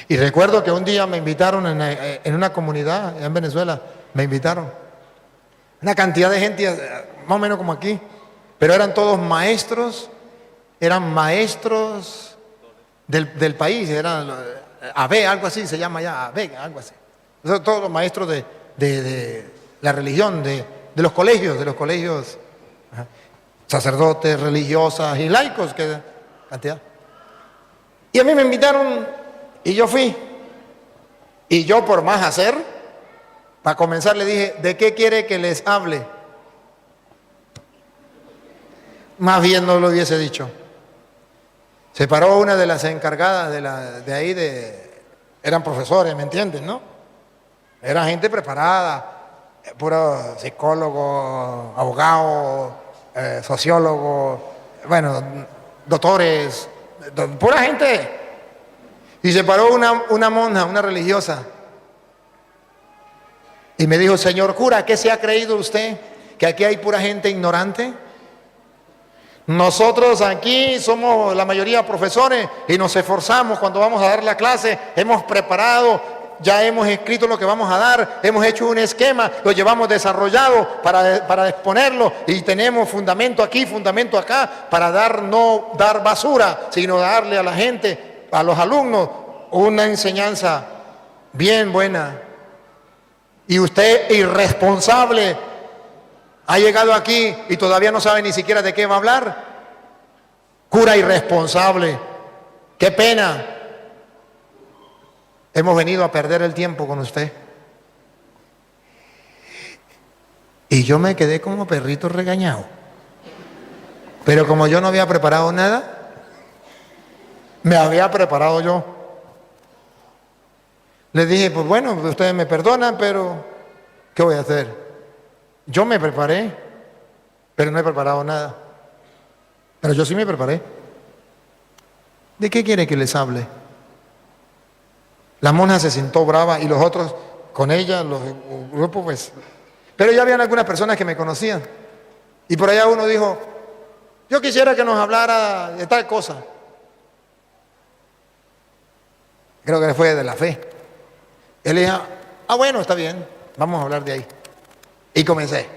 Y recuerdo que un día me invitaron en una comunidad en Venezuela, me invitaron. Una cantidad de gente, más o menos como aquí, pero eran todos maestros, eran maestros del país, eran AB, algo así se llama ya, AB, algo así. Todos los maestros de la religión, de los colegios, ajá, sacerdotes, religiosas y laicos, que cantidad. Y a mí me invitaron y yo fui. Y yo por más hacer, para comenzar le dije, ¿de qué quiere que les hable? Más bien no lo hubiese dicho. Se paró una de las encargadas de ahí, eran profesores, ¿me entienden, no? Era gente preparada, puro psicólogo, abogado, sociólogo, bueno, doctores, pura gente. Y se paró una monja, una religiosa, y me dijo, señor cura, ¿qué se ha creído usted? ¿Que aquí hay pura gente ignorante? Nosotros aquí somos la mayoría profesores y nos esforzamos cuando vamos a dar la clase, hemos preparado, ya hemos escrito lo que vamos a dar, hemos hecho un esquema, lo llevamos desarrollado para exponerlo y tenemos fundamento aquí, fundamento acá, para no dar basura, sino darle a la gente, a los alumnos, una enseñanza bien buena. Y usted, irresponsable, ha llegado aquí y todavía no sabe ni siquiera de qué va a hablar. Cura irresponsable, qué pena. Hemos venido a perder el tiempo con usted. Y yo me quedé como perrito regañado. Pero como yo no había preparado nada, me había preparado yo. Les dije, pues bueno, ustedes me perdonan, pero ¿qué voy a hacer? Yo me preparé, pero no he preparado nada. Pero yo sí me preparé. ¿De qué quiere que les hable? La monja se sintió brava y los otros con ella, los grupos, pues. Pero ya habían algunas personas que me conocían. Y por allá uno dijo, yo quisiera que nos hablara de tal cosa. Creo que fue de la fe. Él dijo, bueno, está bien, vamos a hablar de ahí. Y comencé,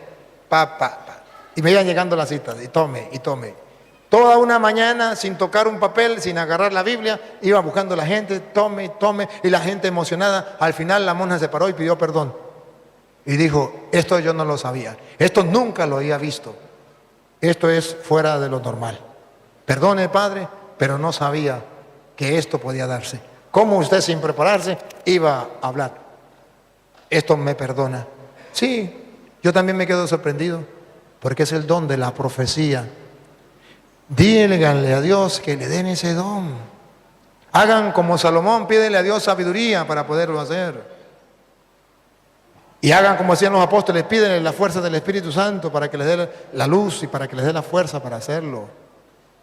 y me iban llegando las citas, y tome. Toda una mañana, sin tocar un papel, sin agarrar la Biblia, iba buscando a la gente, tome, y la gente emocionada. Al final la monja se paró y pidió perdón. Y dijo, esto yo no lo sabía, esto nunca lo había visto, esto es fuera de lo normal. Perdone, padre, pero no sabía que esto podía darse. ¿Cómo usted sin prepararse iba a hablar? Esto me perdona. Sí, yo también me quedo sorprendido, porque es el don de la profecía. Díganle a Dios que le den ese don. Hagan como Salomón, pídele a Dios sabiduría para poderlo hacer. Y hagan como hacían los apóstoles, pídenle la fuerza del Espíritu Santo para que les dé la luz y para que les dé la fuerza para hacerlo.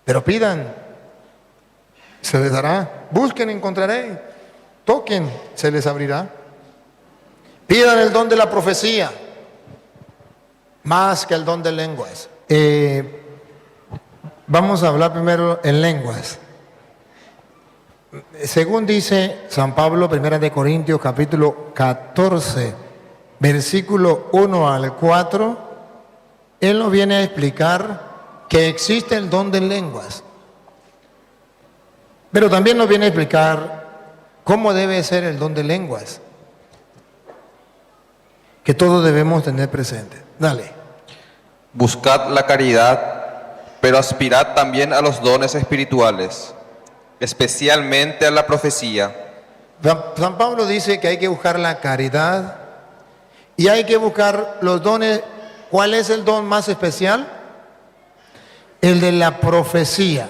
Pero pidan, se les dará. Busquen, encontraréis. Toquen, se les abrirá. Pidan el don de la profecía, más que el don de lenguas. Vamos a hablar primero en lenguas. Según dice San Pablo, 1 Corintios capítulo 14, versículo 1 al 4, él nos viene a explicar que existe el don de lenguas. Pero también nos viene a explicar cómo debe ser el don de lenguas, que todos debemos tener presente. Dale. Buscad la caridad, pero aspirad también a los dones espirituales, especialmente a la profecía. San Pablo dice que hay que buscar la caridad y hay que buscar los dones. ¿Cuál es el don más especial? El de la profecía.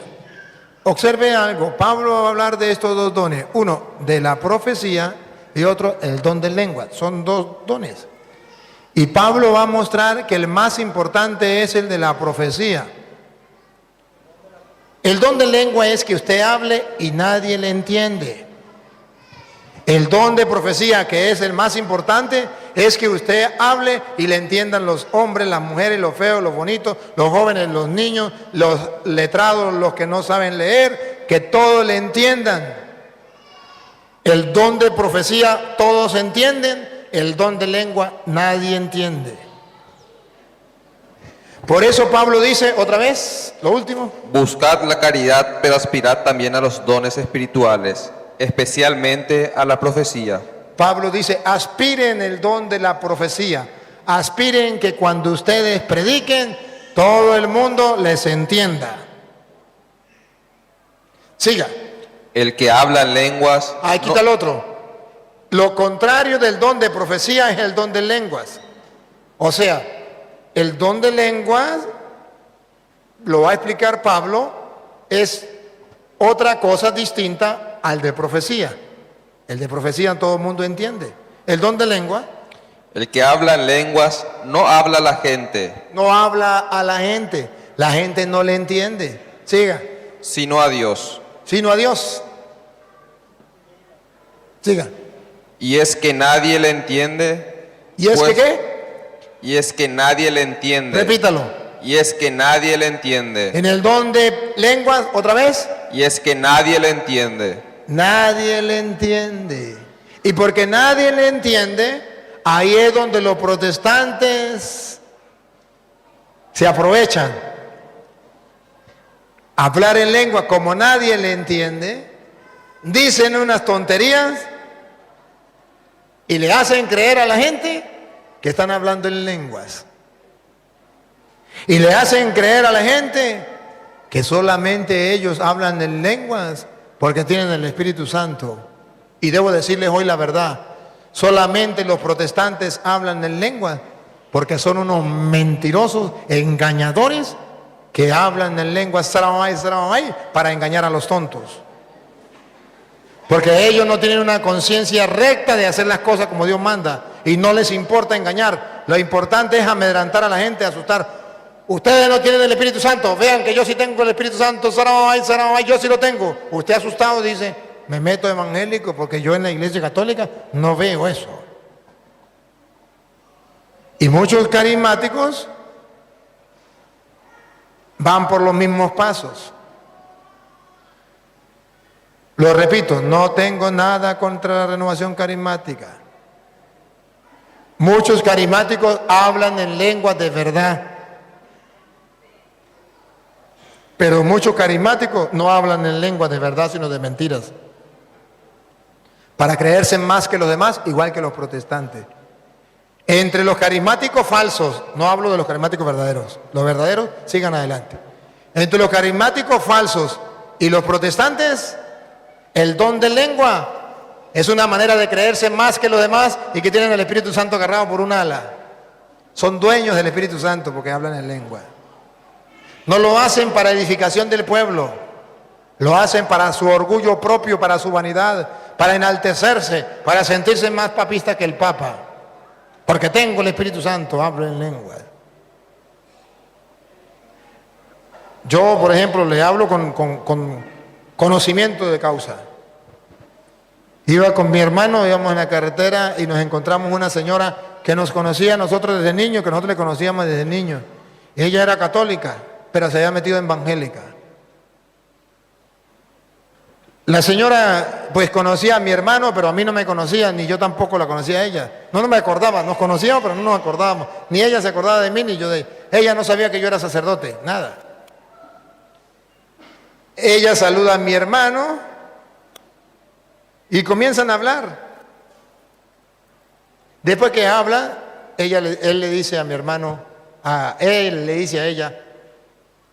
Observe algo, Pablo va a hablar de estos dos dones, uno de la profecía y otro el don de lengua, son dos dones. Y Pablo va a mostrar que el más importante es el de la profecía. El don de lengua es que usted hable y nadie le entiende. El don de profecía, que es el más importante, es que usted hable y le entiendan los hombres, las mujeres, los feos, los bonitos, los jóvenes, los niños, los letrados, los que no saben leer, que todos le entiendan. El don de profecía todos entienden, el don de lengua nadie entiende. Por eso Pablo dice otra vez, lo último, Buscad la caridad, pero aspirad también a los dones espirituales, especialmente a la profecía. Pablo dice, aspiren el don de la profecía, aspiren que cuando ustedes prediquen, todo el mundo les entienda. Siga. El que habla en lenguas... Ahí quita el otro. Lo contrario del don de profecía es el don de lenguas. O sea, el don de lenguas, lo va a explicar Pablo, es otra cosa distinta al de profecía. El de profecía todo el mundo entiende. El don de lengua El que habla en lenguas no habla a la gente, no habla a la gente no le entiende. Siga. sino a Dios. Sino a Dios. Siga. Y es que nadie le entiende. ¿Y es pues- que qué? Y es que nadie le entiende. Repítalo. Y es que nadie le entiende. En el don de lenguas, otra vez, Y es que nadie le entiende. nadie le entiende. Y porque nadie le entiende, ahí es donde los protestantes se aprovechan. Hablar en lengua como nadie le entiende, dicen unas tonterías y le hacen creer a la gente que están hablando en lenguas. Y le hacen creer a la gente que solamente ellos hablan en lenguas porque tienen el Espíritu Santo. Y debo decirles hoy la verdad, solamente los protestantes hablan en lenguas porque son unos mentirosos, engañadores, que hablan en lenguas para engañar a los tontos. Porque ellos no tienen una conciencia recta de hacer las cosas como Dios manda y no les importa engañar. Lo importante es amedrentar a la gente, asustar. Ustedes no tienen el Espíritu Santo, vean que yo sí tengo el Espíritu Santo, yo sí lo tengo. Usted asustado dice, me meto evangélico porque yo en la iglesia católica no veo eso. Y muchos carismáticos van por los mismos pasos. Lo repito, no tengo nada contra la renovación carismática. Muchos carismáticos hablan en lenguas de verdad. Pero muchos carismáticos no hablan en lenguas de verdad, sino de mentiras. Para creerse más que los demás, igual que los protestantes. Entre los carismáticos falsos, no hablo de los carismáticos verdaderos, los verdaderos sigan adelante. Entre los carismáticos falsos y los protestantes, el don de lengua es una manera de creerse más que los demás y que tienen el Espíritu Santo agarrado por un ala. Son dueños del Espíritu Santo porque hablan en lengua. No lo hacen para edificación del pueblo, lo hacen para su orgullo propio, para su vanidad, para enaltecerse, para sentirse más papista que el Papa. Porque tengo el Espíritu Santo, hablo en lengua. Yo, por ejemplo, le hablo con conocimiento de causa. Iba con mi hermano, íbamos en la carretera y nos encontramos una señora que nos conocía a nosotros desde niños, que nosotros le conocíamos desde niños. Ella era católica, pero se había metido en evangélica. La señora pues conocía a mi hermano, pero a mí no me conocía, ni yo tampoco la conocía a ella. No me acordaba, nos conocíamos, pero no nos acordábamos. Ni ella se acordaba de mí, ni yo de ella. Ella no sabía que yo era sacerdote, nada. Ella saluda a mi hermano y comienzan a hablar. Después que habla, él le dice a mi hermano, él le dice a ella,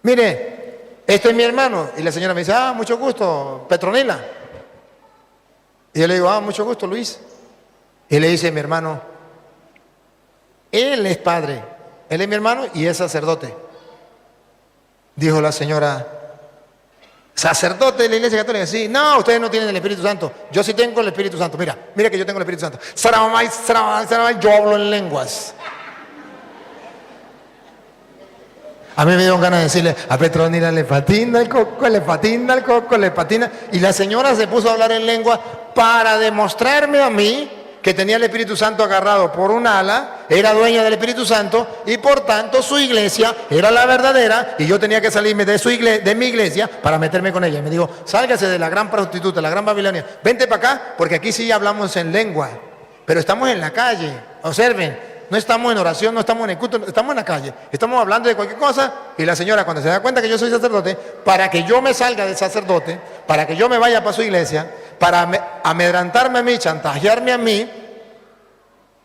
mire, este es mi hermano. Y la señora me dice, mucho gusto, Petronila. Y yo le digo, mucho gusto, Luis. Y le dice a mi hermano, él es padre, él es mi hermano y es sacerdote. Dijo la señora, ¿sacerdote de la iglesia católica? Sí. No, ustedes no tienen el Espíritu Santo. Yo sí tengo el Espíritu Santo. Mira que yo tengo el Espíritu Santo. Yo hablo en lenguas. A mí me dio ganas de decirle, a Petronila le patina el coco, le patina el coco, le patina. Y la señora se puso a hablar en lengua para demostrarme a mí que tenía el Espíritu Santo agarrado por un ala, era dueña del Espíritu Santo y por tanto su iglesia era la verdadera y yo tenía que salirme de de mi iglesia para meterme con ella. Y me dijo, sálgase de la gran prostituta, la gran Babilonia, vente para acá porque aquí sí hablamos en lengua, pero estamos en la calle, observen. No estamos en oración, no estamos en el culto, estamos en la calle. Estamos hablando de cualquier cosa y la señora cuando se da cuenta que yo soy sacerdote, para que yo me salga del sacerdote, para que yo me vaya para su iglesia, para amedrantarme a mí, chantajearme a mí,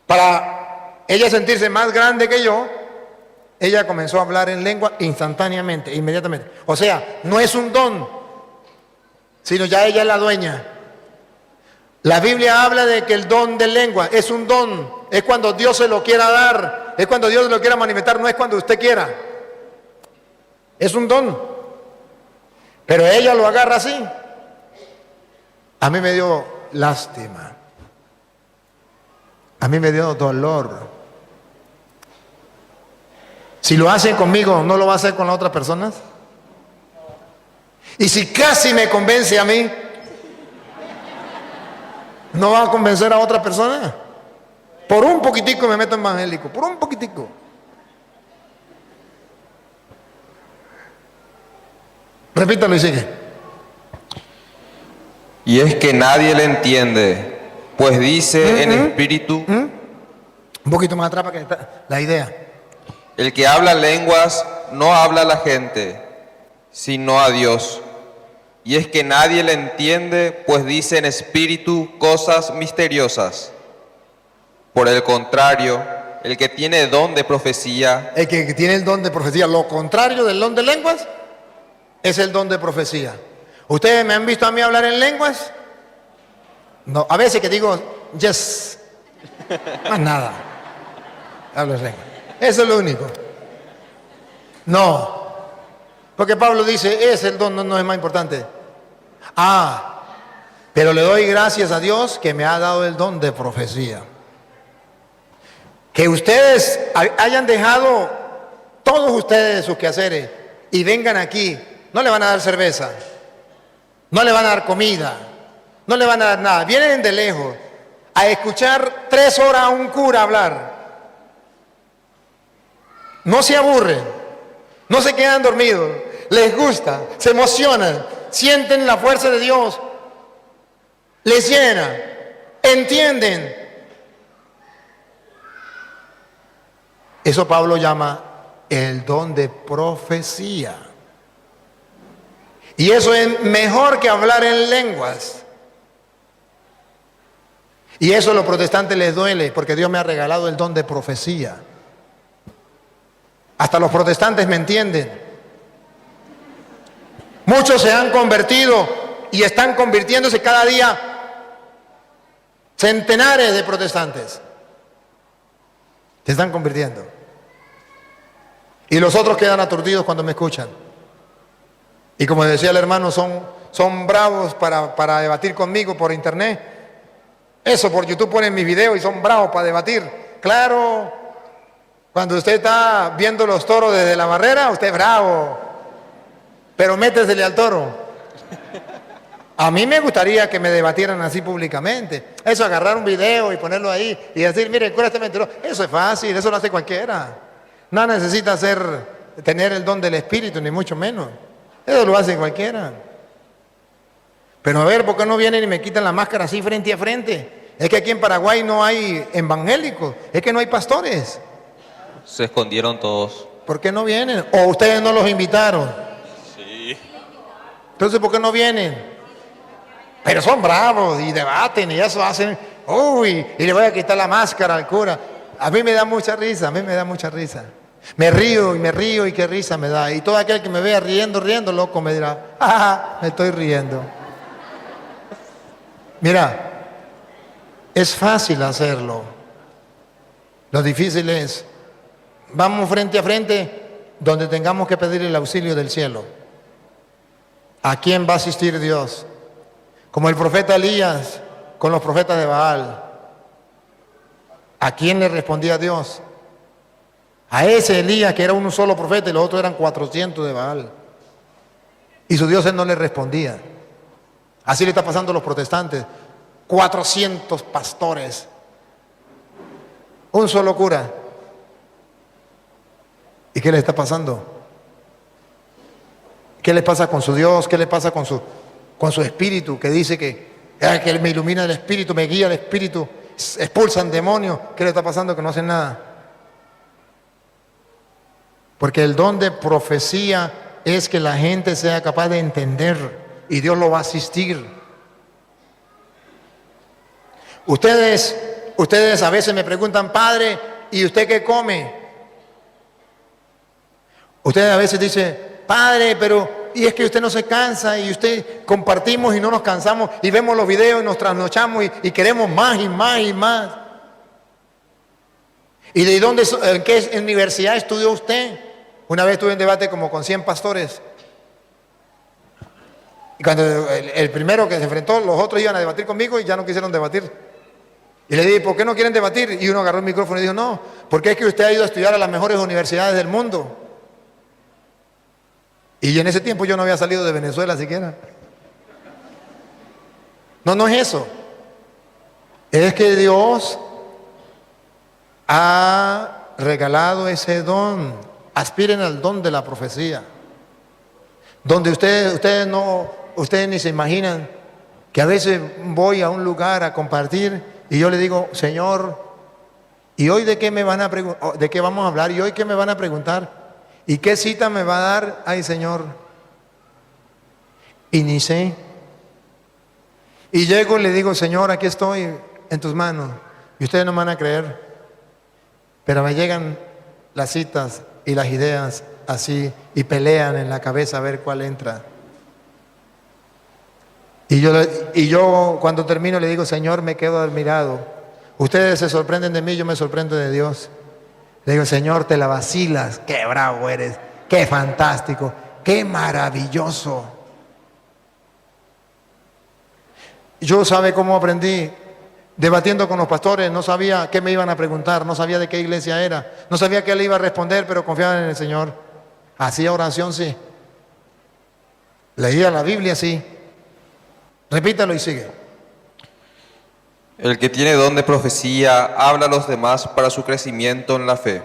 para ella sentirse más grande que yo, ella comenzó a hablar en lengua instantáneamente, inmediatamente. O sea, no es un don, sino ya ella es la dueña. La Biblia habla de que el don de lengua es un don, es cuando Dios se lo quiera dar, es cuando Dios lo quiera manifestar, no es cuando usted quiera. Es un don. Pero ella lo agarra así. A mí me dio lástima. A mí me dio dolor. Si lo hace conmigo, ¿no lo va a hacer con las otras personas? Y si casi me convence a mí, ¿no va a convencer a otra persona? Por un poquitico me meto en evangélico, por un poquitico. Repítalo y sigue. Y es que nadie le entiende, pues dice en espíritu, Un poquito más atrás para que está la idea. el que habla lenguas no habla a la gente, sino a Dios. Y es que nadie le entiende, pues dice en espíritu cosas misteriosas. Por el contrario, el que tiene don de profecía, El que tiene el don de profecía, lo contrario del don de lenguas, es el don de profecía. ¿Ustedes me han visto a mí hablar en lenguas? No, a veces que digo, yes, más nada, hablo en lenguas. Eso es lo único. No, porque Pablo dice, es el don, no es más importante. Pero le doy gracias a Dios que me ha dado el don de profecía. Que ustedes hayan dejado, todos ustedes sus quehaceres, y vengan aquí, no le van a dar cerveza, no le van a dar comida, no le van a dar nada. Vienen de lejos a escuchar 3 horas a un cura hablar. No se aburren, no se quedan dormidos, les gusta, se emocionan, sienten la fuerza de Dios, les llena, entienden. Eso Pablo llama el don de profecía. Y eso es mejor que hablar en lenguas. Y eso a los protestantes les duele, porque Dios me ha regalado el don de profecía. Hasta los protestantes me entienden. Muchos se han convertido y están convirtiéndose cada día centenares de protestantes. Se están convirtiendo. Y los otros quedan aturdidos cuando me escuchan. Y como decía el hermano, son bravos para debatir conmigo por internet. Eso por YouTube ponen mis videos y son bravos para debatir. Claro, cuando usted está viendo los toros desde la barrera, usted es bravo. Pero métesele al toro. A mí me gustaría que me debatieran así públicamente. Eso, agarrar un video y ponerlo ahí y decir, mire, el cura está mentiroso. Eso es fácil, eso lo hace cualquiera. No necesita tener el don del Espíritu, ni mucho menos. Eso lo hace cualquiera. Pero a ver, ¿por qué no vienen y me quitan la máscara así frente a frente? Es que aquí en Paraguay no hay evangélicos, es que no hay pastores. se escondieron todos. ¿Por qué no vienen? ¿O ustedes no los invitaron? Sí. Entonces, ¿por qué no vienen? Pero son bravos y debaten y eso hacen, uy, y le voy a quitar la máscara al cura. A mí me da mucha risa, a mí me da mucha risa. Me río y qué risa me da. Y todo aquel que me vea riendo, loco, me dirá, me estoy riendo. Mira, es fácil hacerlo. Lo difícil es, vamos frente a frente donde tengamos que pedir el auxilio del cielo. ¿A quién va a asistir Dios? Como el profeta Elías con los profetas de Baal. ¿A quién le respondía Dios? A ese Elías que era un solo profeta y los otros eran 400 de Baal. Y su Dios no le respondía. Así le está pasando a los protestantes. 400 pastores Un solo cura. ¿Y qué le está pasando? ¿Qué le pasa con su Dios? ¿Qué le pasa con su espíritu? Que dice que Él me ilumina el espíritu, me guía el espíritu, expulsan demonios. ¿Qué le está pasando? Que no hacen nada. Porque el don de profecía es que la gente sea capaz de entender y Dios lo va a asistir. Ustedes a veces me preguntan, padre, ¿y usted qué come? Ustedes a veces dicen, padre, pero y es que usted no se cansa y usted compartimos y no nos cansamos y vemos los videos y nos trasnochamos y queremos más y más y más. ¿Y de dónde, en qué universidad estudió usted? Una vez tuve un debate como con 100 pastores. Y cuando el primero que se enfrentó, los otros iban a debatir conmigo y ya no quisieron debatir. Y le dije, ¿por qué no quieren debatir? Y uno agarró el micrófono y dijo, no, porque es que usted ha ido a estudiar a las mejores universidades del mundo. Y en ese tiempo yo no había salido de Venezuela siquiera. No, no es eso. Es que Dios ha regalado ese don. Aspiren al don de la profecía. Donde ustedes ni se imaginan que a veces voy a un lugar a compartir y yo le digo, Señor, ¿y hoy de qué me van a de qué vamos a hablar? ¿Y hoy qué me van a preguntar? ¿Y qué cita me va a dar? Ay, Señor. Y ni sé. Y llego y le digo, Señor, aquí estoy en tus manos. Y ustedes no me van a creer. Pero me llegan las citas y las ideas así y pelean en la cabeza a ver cuál entra. Y yo cuando termino le digo, Señor, me quedo admirado. Ustedes se sorprenden de mí, yo me sorprendo de Dios. Le digo, Señor, te la vacilas, qué bravo eres, qué fantástico, qué maravilloso. Yo sabe cómo aprendí, debatiendo con los pastores, no sabía qué me iban a preguntar, no sabía de qué iglesia era, no sabía qué le iba a responder, pero confiaba en el Señor. Hacía oración, sí. Leía la Biblia, sí. Repítalo y sigue. El que tiene don de profecía habla a los demás para su crecimiento en la fe.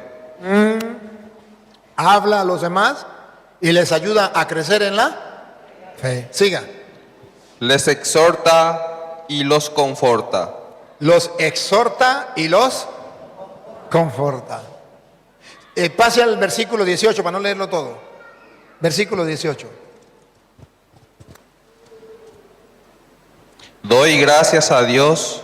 Habla a los demás y les ayuda a crecer en la fe. Siga. Les exhorta y los conforta. Los exhorta y los conforta. Pase al versículo 18 para no leerlo todo. Versículo 18. Doy gracias a Dios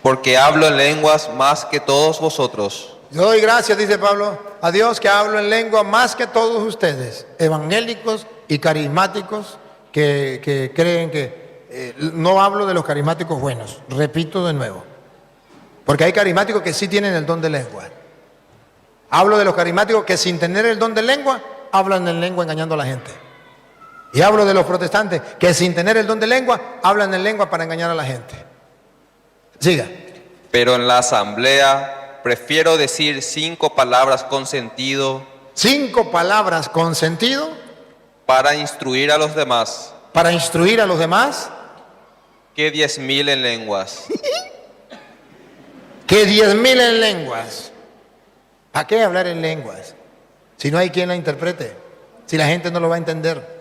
porque hablo en lenguas más que todos vosotros. Yo doy gracias, dice Pablo, a Dios que hablo en lengua más que todos ustedes, evangélicos y carismáticos que creen que... no hablo de los carismáticos buenos, repito de nuevo, porque hay carismáticos que sí tienen el don de lengua. Hablo de los carismáticos que sin tener el don de lengua, hablan en lengua engañando a la gente. Y hablo de los protestantes que sin tener el don de lengua, hablan en lengua para engañar a la gente. Siga. Pero en la asamblea prefiero decir 5 palabras con sentido. 5 palabras con sentido. Para instruir a los demás. Para instruir a los demás. Que 10.000 en lenguas. Que 10.000 en lenguas. ¿Para qué hablar en lenguas? Si no hay quien la interprete. Si la gente no lo va a entender.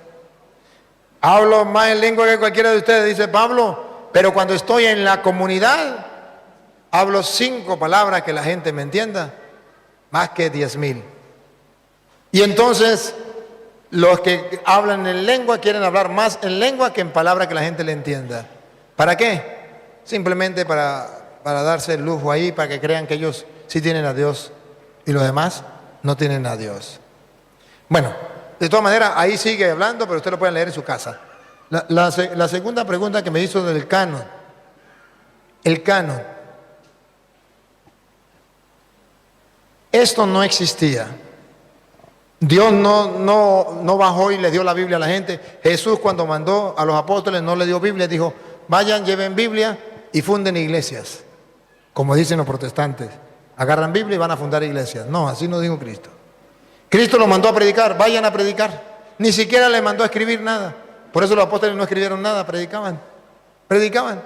Hablo más en lengua que cualquiera de ustedes, dice Pablo, pero cuando estoy en la comunidad, hablo 5 palabras que la gente me entienda, más que 10.000. Y entonces, los que hablan en lengua quieren hablar más en lengua que en palabras que la gente le entienda. ¿Para qué? Simplemente para darse el lujo ahí, para que crean que ellos sí tienen a Dios y los demás no tienen a Dios. Bueno, de todas maneras, ahí sigue hablando, pero usted lo puede leer en su casa. La segunda pregunta que me hizo del canon. El canon. Esto no existía. Dios no bajó y le dio la Biblia a la gente. Jesús, cuando mandó a los apóstoles, no le dio Biblia, dijo, vayan, lleven Biblia y funden iglesias. Como dicen los protestantes. Agarran Biblia y van a fundar iglesias. No, así no dijo Cristo. Cristo los mandó a predicar, vayan a predicar. Ni siquiera les mandó a escribir nada. Por eso los apóstoles no escribieron nada, predicaban. Predicaban.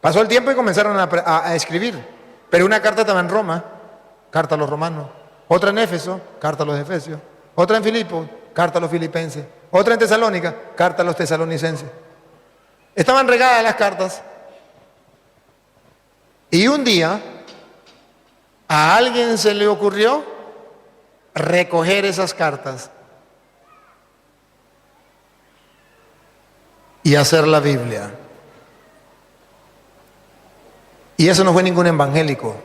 Pasó el tiempo y comenzaron a escribir. Pero una carta estaba en Roma. carta a los romanos. Otra en Éfeso, carta a los efesios. Otra en Filipos, carta a los filipenses. Otra en Tesalónica, carta a los tesalonicenses. Estaban regadas las cartas. Y un día a alguien se le ocurrió recoger esas cartas y hacer la Biblia. Y eso no fue ningún evangélico,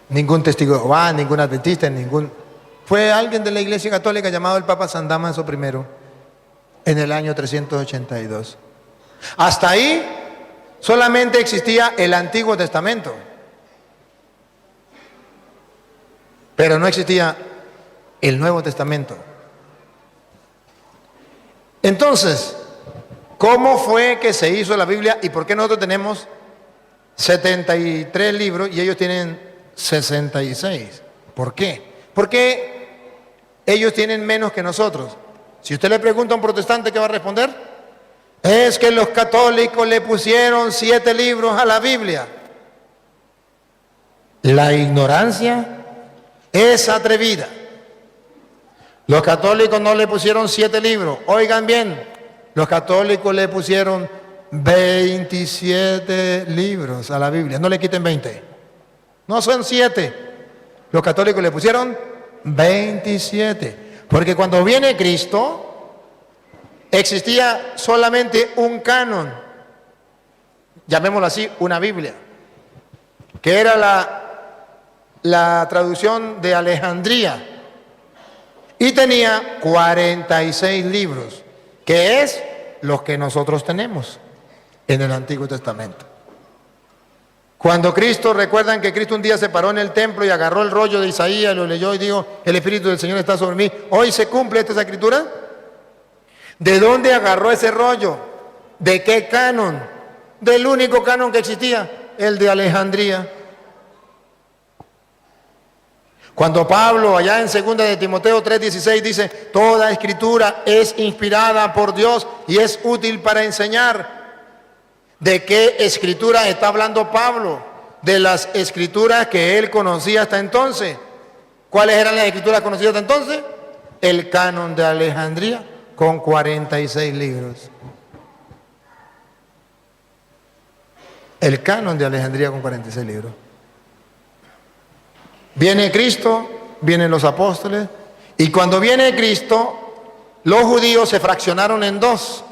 ningún testigo de Jehová, ningún adventista, fue alguien de la Iglesia Católica llamado el Papa San Damaso I en el año 382. Hasta ahí solamente existía el Antiguo Testamento, pero no existía el Nuevo Testamento. Entonces, ¿cómo fue que se hizo la Biblia y por qué nosotros tenemos 73 libros y ellos tienen 66? ¿Por qué? Porque ellos tienen menos que nosotros. Si usted le pregunta a un protestante, ¿qué va a responder? Es que los católicos le pusieron 7 libros a la Biblia. La ignorancia es atrevida. Los católicos no le pusieron 7 libros. Oigan bien, los católicos le pusieron 27 libros a la Biblia. No le quiten 20. No son 7. Los católicos le pusieron 27. Porque cuando viene Cristo, existía solamente un canon, llamémoslo así, una Biblia, que era la traducción de Alejandría, y tenía 46 libros, que es los que nosotros tenemos en el Antiguo Testamento. Cuando Cristo, recuerdan que Cristo un día se paró en el templo y agarró el rollo de Isaías, lo leyó y dijo, el Espíritu del Señor está sobre mí. Hoy se cumple esta escritura. ¿De dónde agarró ese rollo? ¿De qué canon? Del único canon que existía, el de Alejandría. Cuando Pablo, allá en 2 de Timoteo 3:16, dice, toda escritura es inspirada por Dios y es útil para enseñar. ¿De qué escritura está hablando Pablo? De las escrituras que él conocía hasta entonces. ¿Cuáles eran las escrituras conocidas hasta entonces? El canon de Alejandría, con 46 libros. El canon de Alejandría con 46 libros. Viene Cristo, vienen los apóstoles, y cuando viene Cristo, los judíos se fraccionaron en dos.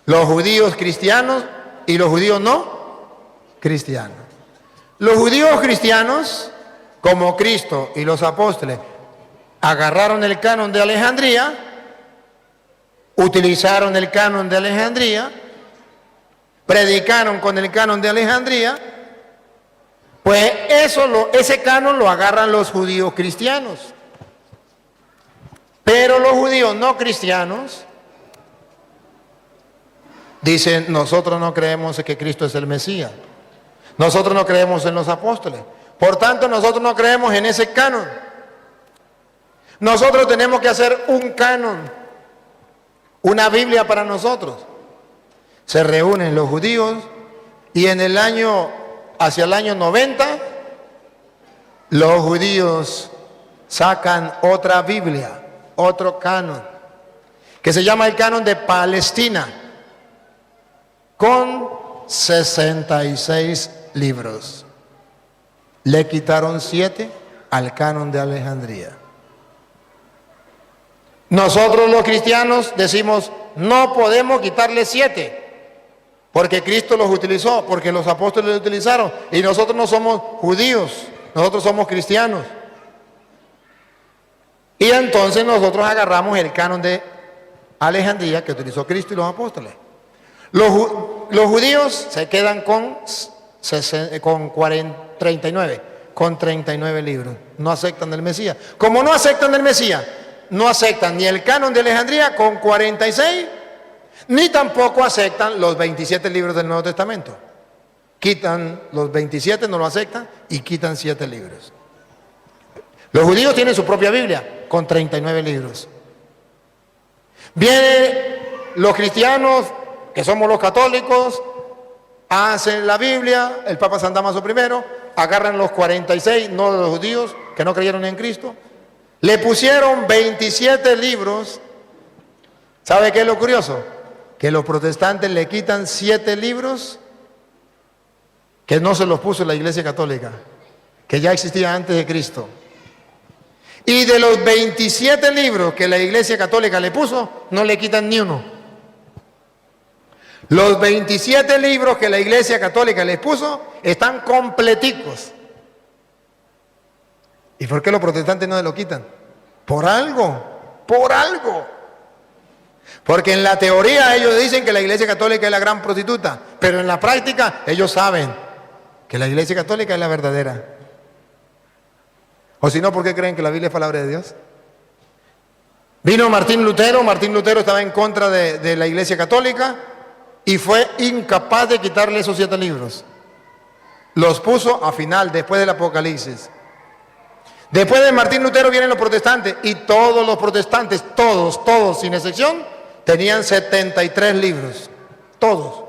Los judíos cristianos y los judíos no cristianos. Los judíos cristianos, como Cristo y los apóstoles, agarraron el canon de Alejandría, utilizaron el canon de Alejandría, predicaron con el canon de Alejandría, pues ese canon lo agarran los judíos cristianos. Pero los judíos no cristianos dicen, nosotros no creemos que Cristo es el Mesías. Nosotros no creemos en los apóstoles. Por tanto, nosotros no creemos en ese canon. Nosotros tenemos que hacer un canon, una Biblia para nosotros. Se reúnen los judíos y hacia el año 90, los judíos sacan otra Biblia, otro canon, que se llama el canon de Palestina, con 66 libros. Le quitaron 7 al canon de Alejandría. Nosotros los cristianos decimos, no podemos quitarle 7, porque Cristo los utilizó, porque los apóstoles los utilizaron, y nosotros no somos judíos, nosotros somos cristianos. Y entonces nosotros agarramos el canon de Alejandría que utilizó Cristo y los apóstoles. Los judíos se quedan con 39 libros. No aceptan el Mesías. Como no aceptan el Mesías, no aceptan ni el canon de Alejandría con 46, ni tampoco aceptan los 27 libros del Nuevo Testamento. Quitan los 27, no lo aceptan, y quitan 7 libros. Los judíos tienen su propia Biblia con 39 libros. Vienen los cristianos, que somos los católicos, hacen la Biblia, el Papa San Damaso I agarran los 46, no de los judíos, que no creyeron en Cristo. Le pusieron 27 libros. ¿Sabe qué es lo curioso? Que los protestantes le quitan 7 libros que no se los puso la Iglesia Católica, que ya existía antes de Cristo. Y de los 27 libros que la Iglesia Católica le puso, no le quitan ni uno. Los 27 libros que la Iglesia Católica les puso están completicos. ¿Y por qué los protestantes no se lo quitan? Por algo, por algo. Porque en la teoría ellos dicen que la Iglesia Católica es la gran prostituta, pero en la práctica ellos saben que la Iglesia Católica es la verdadera. O si no, ¿por qué creen que la Biblia es palabra de Dios? Vino Martín Lutero estaba en contra de la Iglesia Católica y fue incapaz de quitarle esos 7 libros. Los puso a final, después del Apocalipsis. Después de Martín Lutero vienen los protestantes y todos los protestantes, todos, sin excepción, tenían 73 libros. Todos.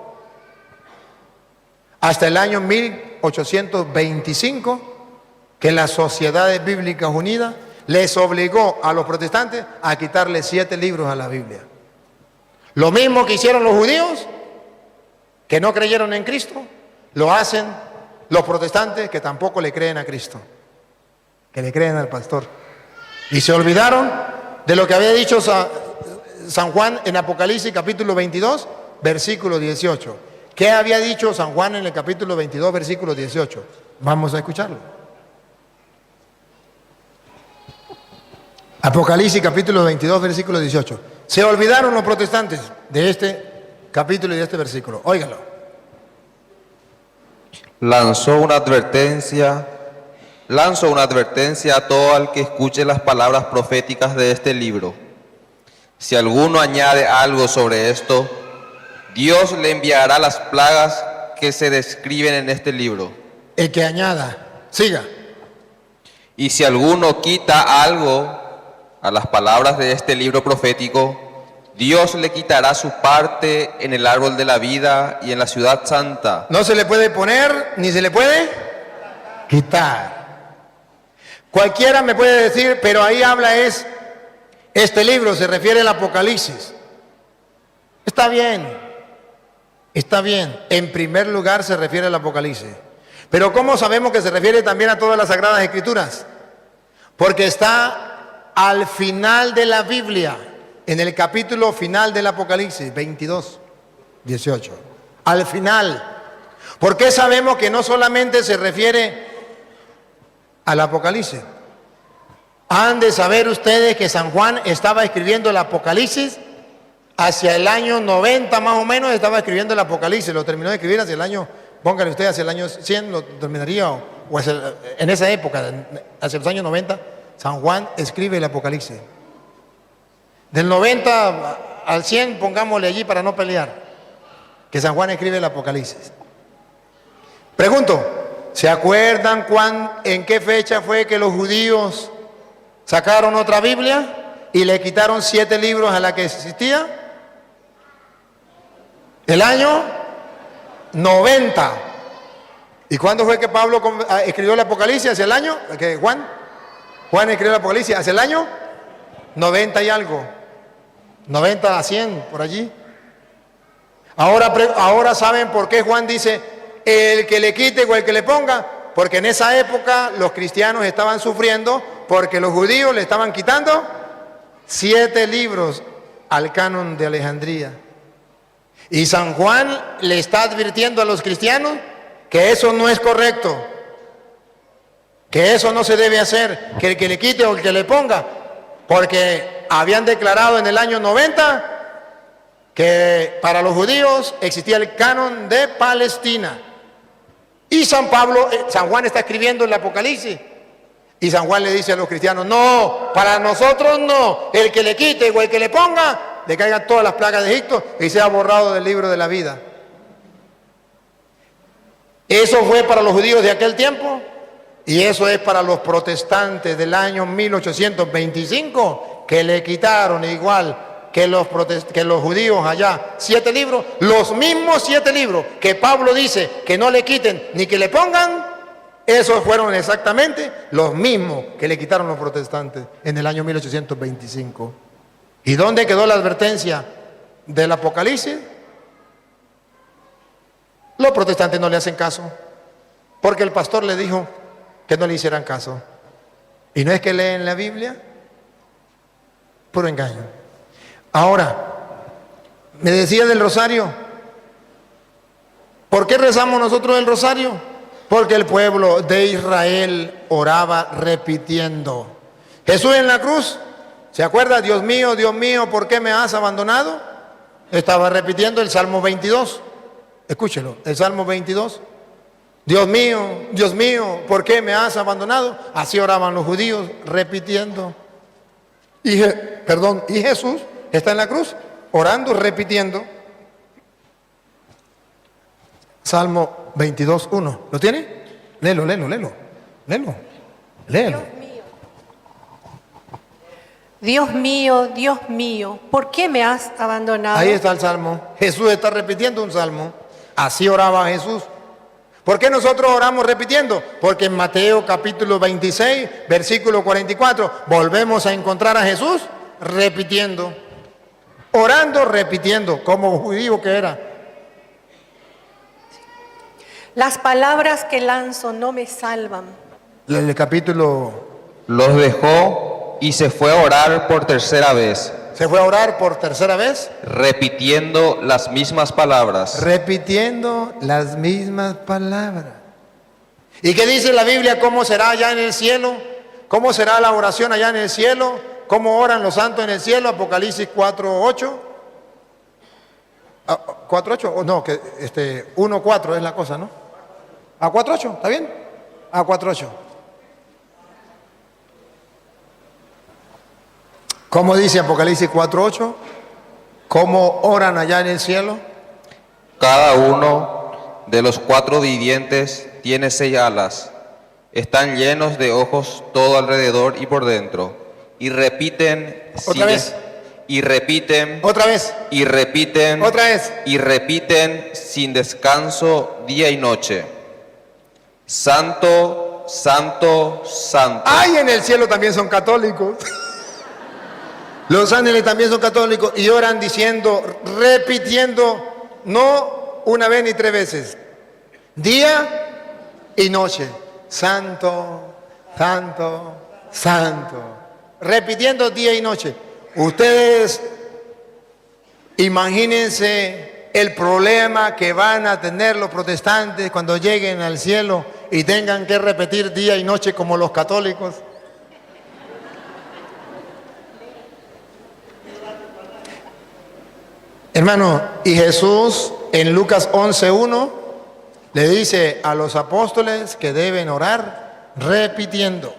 Hasta el año 1825, que las Sociedades Bíblicas Unidas les obligó a los protestantes a quitarle 7 libros a la Biblia. Lo mismo que hicieron los judíos, que no creyeron en Cristo, lo hacen los protestantes que tampoco le creen a Cristo, que le creen al pastor. Y se olvidaron de lo que había dicho San Juan en Apocalipsis capítulo 22, versículo 18. ¿Qué había dicho San Juan en el capítulo 22, versículo 18? Vamos a escucharlo. Apocalipsis capítulo 22, versículo 18. Se olvidaron los protestantes de este capítulo y de este versículo. Óigalo. Lanzó una advertencia a todo el que escuche las palabras proféticas de este libro. Si alguno añade algo sobre esto, Dios le enviará las plagas que se describen en este libro. El que añada, siga. Y si alguno quita algo a las palabras de este libro profético, Dios le quitará su parte en el árbol de la vida y en la ciudad santa. No se le puede poner ni se le puede quitar. Cualquiera me puede decir, pero ahí habla este libro, se refiere al Apocalipsis. Está bien, está bien. En primer lugar se refiere al Apocalipsis. Pero ¿cómo sabemos que se refiere también a todas las Sagradas Escrituras? Porque está al final de la Biblia, en el capítulo final del Apocalipsis, 22, 18. Al final. ¿Por qué sabemos que no solamente se refiere al Apocalipsis? Han de saber ustedes que San Juan estaba escribiendo el Apocalipsis hacia el año 90 más o menos, estaba escribiendo el Apocalipsis. Lo terminó de escribir hacia el año, póngale usted, hacia el año 100 lo terminaría, en esa época, hacia los años 90. San Juan escribe el Apocalipsis. Del 90 al 100, pongámosle allí para no pelear, que San Juan escribe el Apocalipsis. Pregunto, ¿se acuerdan en qué fecha fue que los judíos sacaron otra Biblia y le quitaron 7 libros a la que existía? El año 90. ¿Y cuándo fue que Pablo escribió el Apocalipsis? ¿Hacia el año? ¿Que Juan escribió el Apocalipsis hacia el año 90 y algo, 90 a 100, por allí. Ahora saben por qué Juan dice, el que le quite o el que le ponga, porque en esa época los cristianos estaban sufriendo porque los judíos le estaban quitando 7 libros al canon de Alejandría. Y San Juan le está advirtiendo a los cristianos que eso no es correcto, que eso no se debe hacer, que el que le quite o el que le ponga, porque habían declarado en el año 90 que para los judíos existía el canon de Palestina. Y San Juan está escribiendo el Apocalipsis, y San Juan le dice a los cristianos, no, para nosotros no, el que le quite o el que le ponga, le caigan todas las plagas de Egipto y sea borrado del libro de la vida. Eso fue para los judíos de aquel tiempo. Y eso es para los protestantes del año 1825, que le quitaron igual que los judíos allá 7 libros, los mismos 7 libros que Pablo dice que no le quiten ni que le pongan, Esos fueron exactamente los mismos que le quitaron los protestantes en el año 1825. ¿Y dónde quedó la advertencia del Apocalipsis? Los protestantes no le hacen caso, porque el pastor le dijo que no le hicieran caso. Y no es que leen la Biblia, puro engaño. Ahora, me decía del rosario. ¿Por qué rezamos nosotros el rosario? Porque el pueblo de Israel oraba repitiendo. Jesús en la cruz, ¿se acuerda? Dios mío, ¿por qué me has abandonado? Estaba repitiendo el Salmo 22. Escúchelo, el Salmo 22. Dios mío, ¿por qué me has abandonado? Así oraban los judíos, repitiendo. Y Jesús está en la cruz, orando, repitiendo. Salmo 22, 1. ¿Lo tiene? Léelo. Dios mío, ¿por qué me has abandonado? Ahí está el Salmo. Jesús está repitiendo un Salmo. Así oraba Jesús. ¿Por qué nosotros oramos repitiendo? Porque en Mateo capítulo 26, versículo 44, volvemos a encontrar a Jesús repitiendo. Orando, repitiendo, como judío que era. Las palabras que lanzo no me salvan. El capítulo... Los dejó y se fue a orar por tercera vez, Se fue a orar por tercera vez. repitiendo las mismas palabras. Repitiendo las mismas palabras. ¿Y qué dice la Biblia? ¿Cómo será allá en el cielo? ¿Cómo será la oración allá en el cielo? ¿Cómo oran los santos en el cielo? Apocalipsis 4:8. 4:8, o no, que 1:4 es la cosa, ¿no? A 4:8, ¿está bien? A 4:8. ¿Cómo dice Apocalipsis 4:8? ¿Cómo oran allá en el cielo? Cada uno de los cuatro vivientes tiene 6 alas. Están llenos de ojos todo alrededor y por dentro. Y repiten. Otra vez. Y repiten. Otra vez. Y repiten. Otra vez. Y repiten sin descanso día y noche. Santo, santo, santo. ¡Ay! En el cielo también son católicos. Los ángeles también son católicos y oran diciendo, repitiendo, no una vez ni 3 veces, día y noche. Santo, santo, santo. Repitiendo día y noche. Ustedes imagínense el problema que van a tener los protestantes cuando lleguen al cielo y tengan que repetir día y noche como los católicos. Hermano, y Jesús en Lucas 11:1 le dice a los apóstoles que deben orar repitiendo.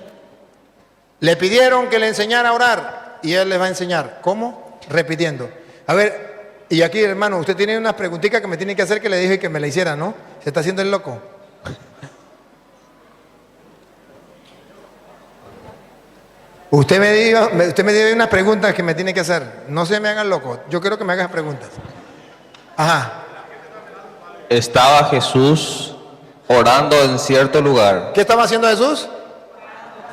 Le pidieron que le enseñara a orar y Él les va a enseñar. ¿Cómo? Repitiendo. A ver, y aquí, hermano, usted tiene unas preguntitas que me tiene que hacer que le dije que me la hiciera, ¿no? Se está haciendo el loco. Usted me dio unas preguntas que me tiene que hacer. No se me hagan loco. Yo quiero que me hagas preguntas. Ajá. Estaba Jesús orando en cierto lugar. ¿Qué estaba haciendo Jesús?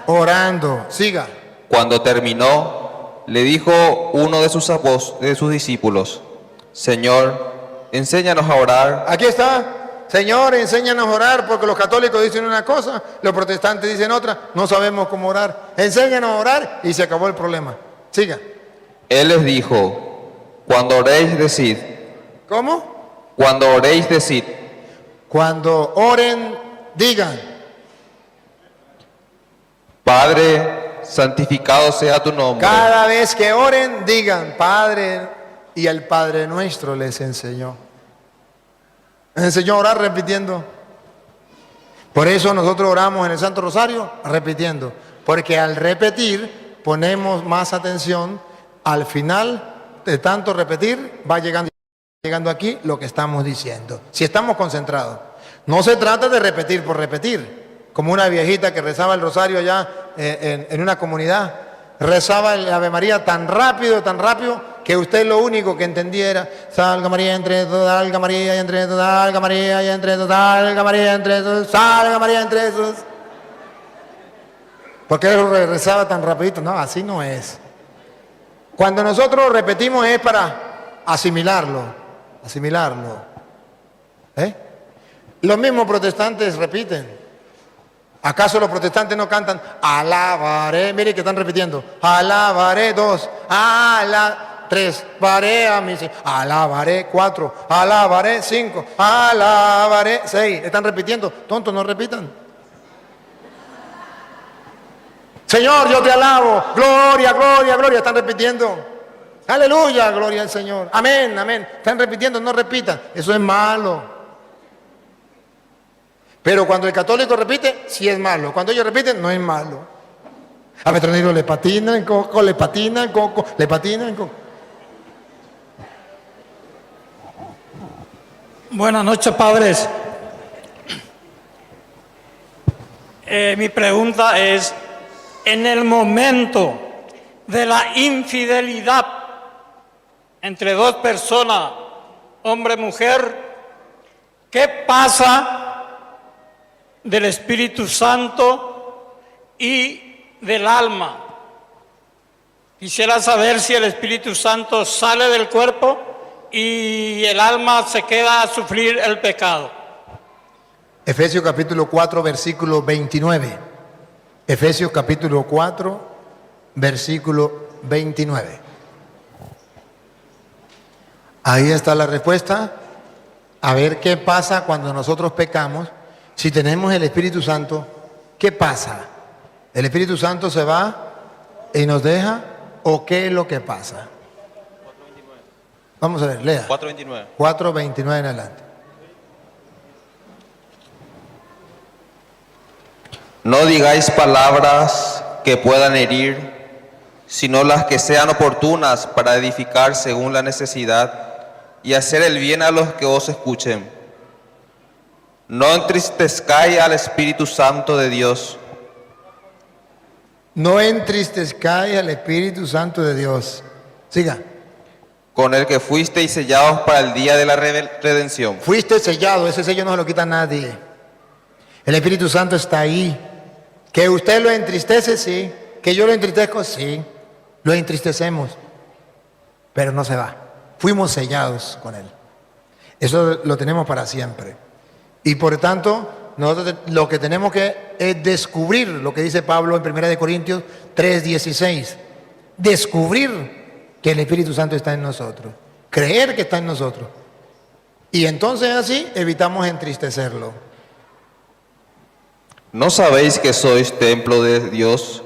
Orando. Siga. Cuando terminó, le dijo uno de sus discípulos: Señor, enséñanos a orar. Aquí está. Señor, enséñanos a orar, porque los católicos dicen una cosa, los protestantes dicen otra, no sabemos cómo orar. Enséñanos a orar y se acabó el problema. Siga. Él les dijo: cuando oréis, decid. ¿Cómo? Cuando oréis, decid. Cuando oren, digan. Padre, santificado sea tu nombre. Cada vez que oren, digan, Padre, y el Padre nuestro les enseñó. Les enseñó a orar repitiendo. Por eso nosotros oramos en el Santo Rosario repitiendo. Porque al repetir ponemos más atención. Al final de tanto repetir va llegando aquí lo que estamos diciendo. Si estamos concentrados. No se trata de repetir por repetir. Como una viejita que rezaba el rosario allá en una comunidad. Rezaba el Ave María tan rápido que usted lo único que entendiera, salga María entre todos, salga María y entre todos, salga María y entre todos, salga María entre todos, salga María entre todos. ¿Por qué lo rezaba tan rapidito? No, así no es. Cuando nosotros lo repetimos es para asimilarlo. Los mismos protestantes repiten. ¿Acaso los protestantes no cantan alabaré? Mire que están repitiendo. Alabaré 2, 3, baré a mi Señor. Alabaré 4, alabaré 5, alabaré 6. Están repitiendo. Tontos, no repitan. Señor, yo te alabo. Gloria, gloria, gloria. Están repitiendo. Aleluya, gloria al Señor. Amén, amén. Están repitiendo, no repitan. Eso es malo. Pero cuando el católico repite, sí es malo. Cuando ellos repiten, no es malo. A Petronilo le patina en coco, le patina en coco, le patina en coco. Buenas noches, padres. Mi pregunta es, en el momento de la infidelidad entre dos personas, hombre y mujer, ¿qué pasa del Espíritu Santo y del alma? Quisiera saber si el Espíritu Santo sale del cuerpo y el alma se queda a sufrir el pecado. Efesios capítulo 4, versículo 29. Efesios capítulo 4, versículo 29. Ahí está la respuesta. A ver qué pasa cuando nosotros pecamos. Si tenemos el Espíritu Santo, ¿qué pasa? ¿El Espíritu Santo se va y nos deja o qué es lo que pasa? Vamos a ver, lea. 4:29. 4:29 en adelante. No digáis palabras que puedan herir, sino las que sean oportunas para edificar según la necesidad y hacer el bien a los que os escuchen. No entristezcáis al Espíritu Santo de Dios. No entristezcáis al Espíritu Santo de Dios. Siga. Con el que fuisteis sellados para el día de la redención. Fuiste sellado, ese sello no se lo quita nadie. El Espíritu Santo está ahí. Que usted lo entristece, sí. Que yo lo entristezco, sí. Lo entristecemos. Pero no se va. Fuimos sellados con Él. Eso lo tenemos para siempre. Y por tanto, nosotros lo que tenemos que es descubrir lo que dice Pablo en 1 Corintios 3:16. Descubrir que el Espíritu Santo está en nosotros. Creer que está en nosotros. Y entonces así evitamos entristecerlo. ¿No sabéis que sois templo de Dios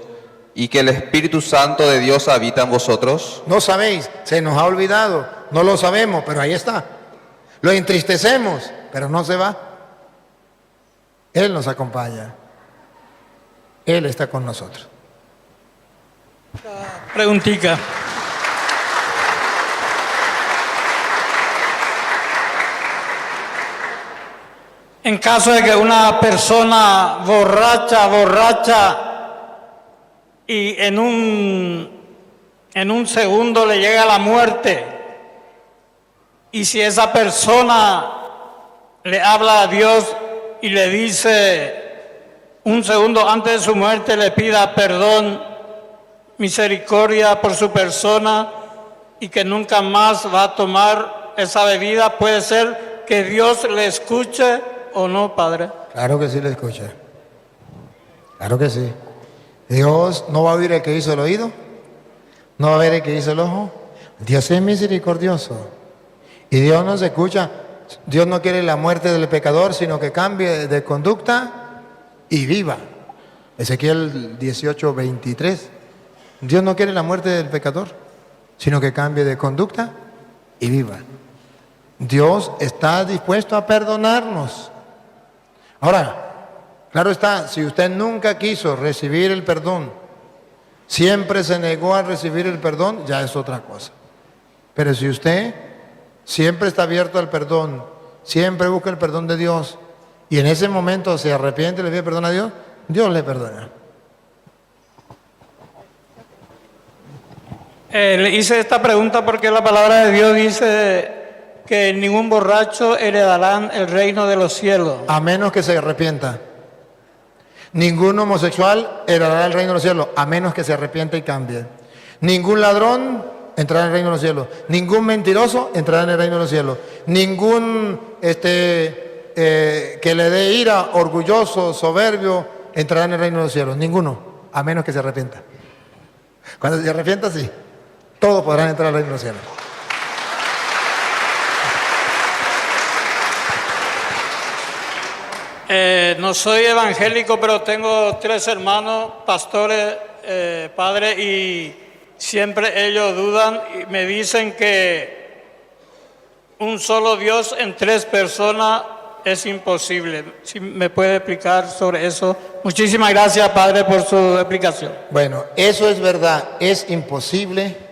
y que el Espíritu Santo de Dios habita en vosotros? No sabéis, se nos ha olvidado, no lo sabemos, pero ahí está. Lo entristecemos, pero no se va. Él nos acompaña. Él está con nosotros. Preguntica. En caso de que una persona borracha, y en un segundo le llega la muerte, y si esa persona le habla a Dios y le dice un segundo antes de su muerte, le pida perdón, misericordia por su persona y que nunca más va a tomar esa bebida, puede ser que Dios le escuche o no, Padre. Claro que sí le escucha. Claro que sí. Dios no va a oír el que hizo el oído, no va a ver el que hizo el ojo. Dios es misericordioso. Y Dios nos escucha. Dios no quiere la muerte del pecador, sino que cambie de conducta y viva. Ezequiel 18:23. Dios no quiere la muerte del pecador, sino que cambie de conducta y viva. Dios está dispuesto a perdonarnos. Ahora, claro está, si usted nunca quiso recibir el perdón, siempre se negó a recibir el perdón, ya es otra cosa. Pero si usted siempre está abierto al perdón, siempre busca el perdón de Dios, y en ese momento se arrepiente y le pide perdón a Dios, Dios le perdona. Le hice esta pregunta porque la palabra de Dios dice que ningún borracho heredará el reino de los cielos. A menos que se arrepienta. Ningún homosexual heredará el reino de los cielos, a menos que se arrepienta y cambie. Ningún ladrón entrará en el reino de los cielos. Ningún mentiroso entrará en el reino de los cielos. Ningún que le dé ira, orgulloso, soberbio, entrará en el reino de los cielos. Ninguno, a menos que se arrepienta. Cuando se arrepienta, sí. Todos podrán entrar al reino de los cielos. No soy evangélico, pero tengo 3 hermanos, pastores, padres, y siempre ellos dudan y me dicen que un solo Dios en 3 personas es imposible. Si me puede explicar sobre eso. Muchísimas gracias, Padre, por su explicación. Bueno, eso es verdad. Es imposible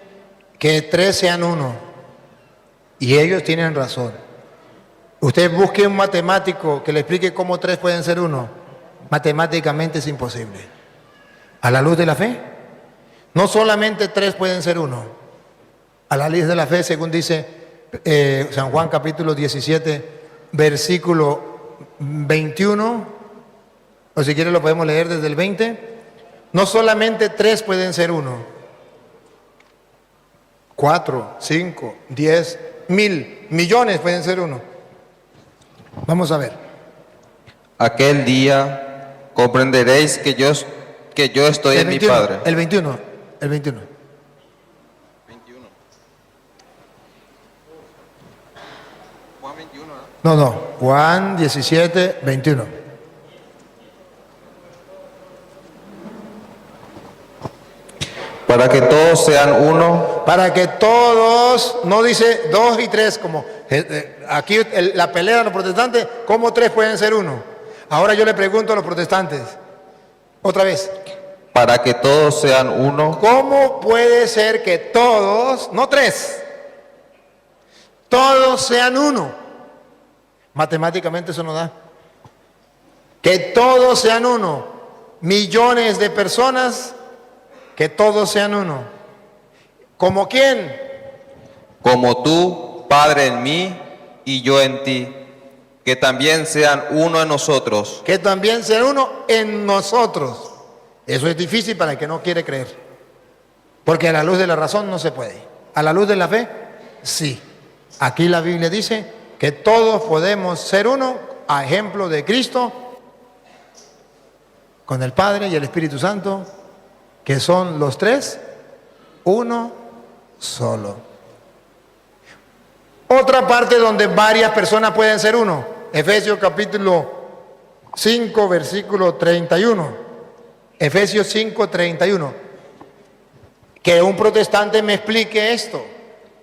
que 3 sean uno. Y ellos tienen razón. Usted busque un matemático que le explique cómo 3 pueden ser uno. Matemáticamente es imposible. A la luz de la fe, no solamente 3 pueden ser uno. A la luz de la fe, según dice San Juan capítulo 17, versículo 21, o si quiere lo podemos leer desde el 20. No solamente 3 pueden ser uno. 4, 5, 10, 1000, millones pueden ser uno. Vamos a ver. Aquel día comprenderéis que yo estoy en mi Padre. El 21. Juan 21, ¿no? No, Juan 17, 21. Para que todos sean uno. Para que todos, no dice 2 y 3, como aquí la pelea de los protestantes, ¿cómo 3 pueden ser uno? Ahora yo le pregunto a los protestantes, otra vez, Para que todos sean uno. ¿cómo puede ser que todos, no 3, todos sean uno? Matemáticamente eso no da. Que todos sean uno, millones de personas, que todos sean uno. ¿Como quién? Como tú, Padre, en mí y yo en ti, que también sean uno en nosotros. Que también sean uno en nosotros. Eso es difícil para el que no quiere creer. Porque a la luz de la razón no se puede. A la luz de la fe, sí. Aquí la Biblia dice que todos podemos ser uno, a ejemplo de Cristo, con el Padre y el Espíritu Santo, que son los 3, uno solo. Otra parte donde varias personas pueden ser uno, Efesios capítulo 5, versículo 31. Efesios 5, 31. Que un protestante me explique esto.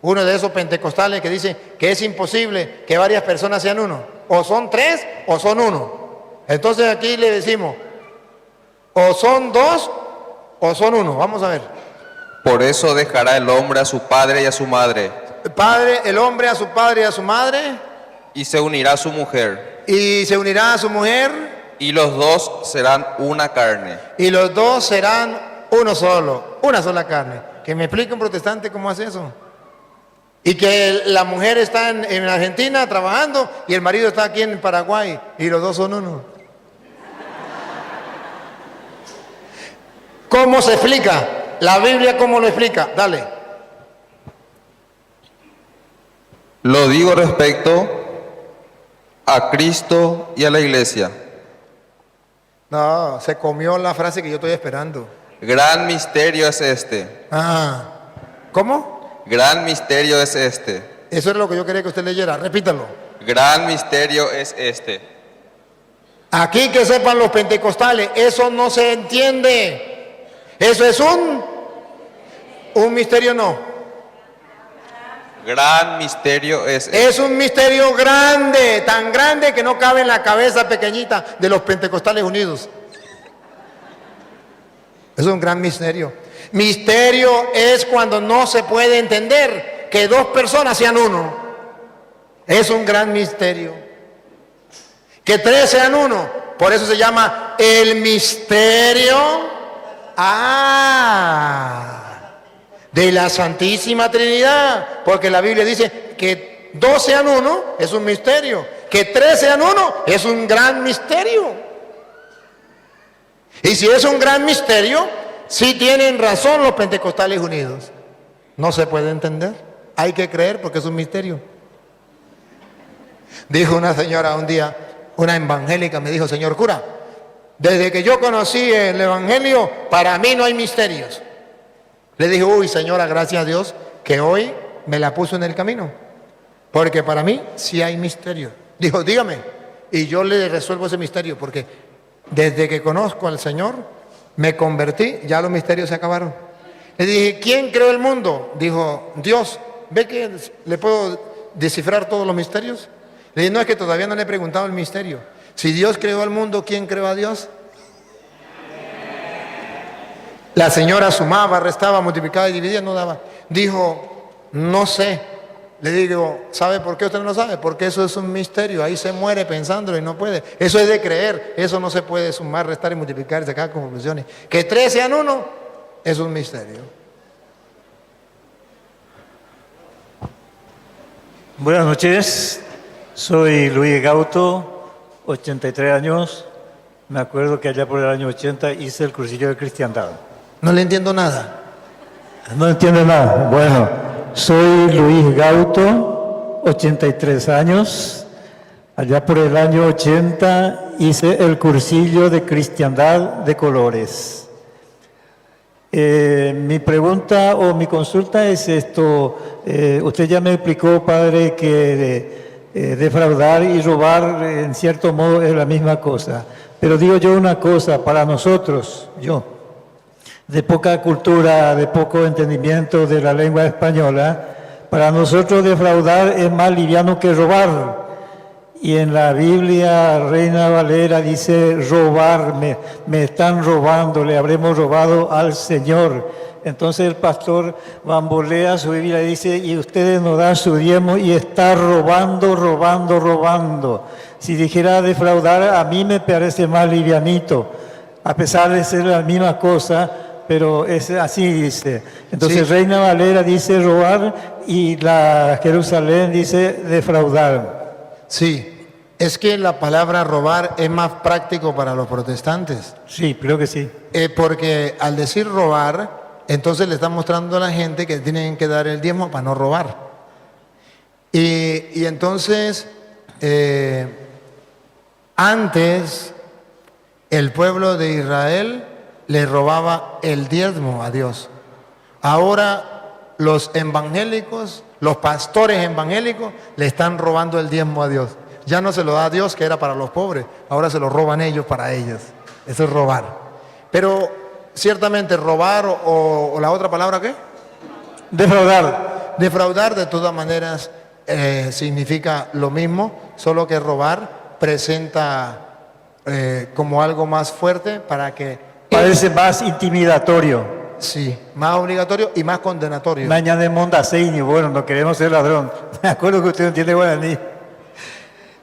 Uno de esos pentecostales que dice que es imposible que varias personas sean uno. O son 3 o son 1. Entonces aquí le decimos, o son 2 o son 1. Vamos a ver. Por eso dejará el hombre a su padre y a su madre, El hombre a su padre y a su madre, y se unirá a su mujer, y se unirá a su mujer, y los 2 serán una carne. y los 2 serán uno solo, una sola carne. Que me explique un protestante cómo hace eso. Y que la mujer está en Argentina trabajando y el marido está aquí en Paraguay y los 2 son uno. ¿Cómo se explica? La Biblia, ¿cómo lo explica? Dale. Lo digo respecto a Cristo y a la iglesia. No, se comió la frase que yo estoy esperando. Gran misterio es este. ¿Cómo? Gran misterio es este. Eso es lo que yo quería que usted leyera. Repítalo. Gran misterio es este. Aquí que sepan los pentecostales, eso no se entiende. Eso es un misterio, no. Gran misterio es este. Es un misterio grande, tan grande que no cabe en la cabeza pequeñita de los pentecostales unidos. Es un gran misterio. Misterio es cuando no se puede entender que 2 personas sean uno. Es un gran misterio. Que 3 sean uno. Por eso se llama el misterio de la Santísima Trinidad, porque la Biblia dice que 2 sean uno es un misterio, que 3 sean uno es un gran misterio. Y si es un gran misterio, sí tienen razón los pentecostales unidos. No se puede entender, hay que creer porque es un misterio. Dijo una señora un día, una evangélica, me dijo: señor cura, desde que yo conocí el evangelio, para mí no hay misterios. Le dije: uy, señora, gracias a Dios que hoy me la puso en el camino, porque para mí sí hay misterio. Dijo: dígame, y yo le resuelvo ese misterio, porque desde que conozco al Señor, me convertí, ya los misterios se acabaron. Le dije: ¿quién creó el mundo? Dijo: Dios. ¿Ve que le puedo descifrar todos los misterios? Le dije: no, es que todavía no le he preguntado el misterio. Si Dios creó el mundo, ¿quién creó a Dios? La señora sumaba, restaba, multiplicaba y dividía, no daba. Dijo: no sé. Le digo: ¿sabe por qué usted no lo sabe? Porque eso es un misterio, ahí se muere pensándolo y no puede. Eso es de creer, eso no se puede sumar, restar y multiplicar y sacar conclusiones. Que 3 sean uno es un misterio. Buenas noches, soy Luis Gauto, 83 años. Me acuerdo que allá por el año 80 hice el cursillo de cristiandad. No le entiendo nada. No entiende nada. Bueno, soy Luis Gauto, 83 años. Allá por el año 80 hice el cursillo de cristiandad de colores. Mi pregunta o mi consulta es esto. Usted ya me explicó, padre, que defraudar y robar en cierto modo es la misma cosa. Pero digo yo una cosa, para nosotros, yo, de poca cultura, de poco entendimiento de la lengua española, para nosotros defraudar es más liviano que robar. Y en la Biblia, Reina Valera dice: robar, me están robando, le habremos robado al Señor. Entonces el pastor bambolea su Biblia y dice: y ustedes nos dan su diezmo y está robando, robando, robando. Si dijera defraudar, a mí me parece más livianito, a pesar de ser la misma cosa, pero es así dice. Entonces Sí. Reina Valera dice robar y la Jerusalén dice defraudar. Sí, es que la palabra robar es más práctico para los protestantes. Sí, creo que sí. Porque al decir robar, entonces le están mostrando a la gente que tienen que dar el diezmo para no robar. Y entonces, antes, el pueblo de Israel le robaba el diezmo a Dios. Ahora, los evangélicos, los pastores evangélicos, le están robando el diezmo a Dios. Ya no se lo da a Dios, que era para los pobres, ahora se lo roban ellos para ellos. Eso es robar. Pero ciertamente robar o la otra palabra, ¿qué? Defraudar. Defraudar de todas maneras significa lo mismo, solo que robar presenta como algo más fuerte para que... Parece más intimidatorio. Sí, más obligatorio y más condenatorio. Mañana de Mondaseini, bueno, no queremos ser ladrón. Me acuerdo que usted no entiende guaraní.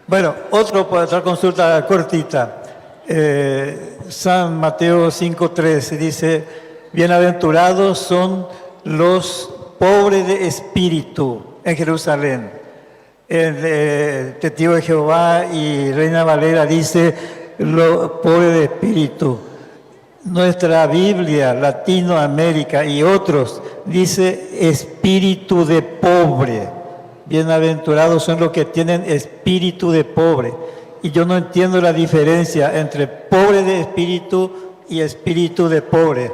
Bueno, otra consulta cortita. San Mateo 5:13 dice: bienaventurados son los pobres de espíritu en Jerusalén. El Testigo de Jehová y Reina Valera dice: los pobres de espíritu. Nuestra Biblia, Latinoamérica y otros, dice espíritu de pobre. Bienaventurados son los que tienen espíritu de pobre. Y yo no entiendo la diferencia entre pobre de espíritu y espíritu de pobre.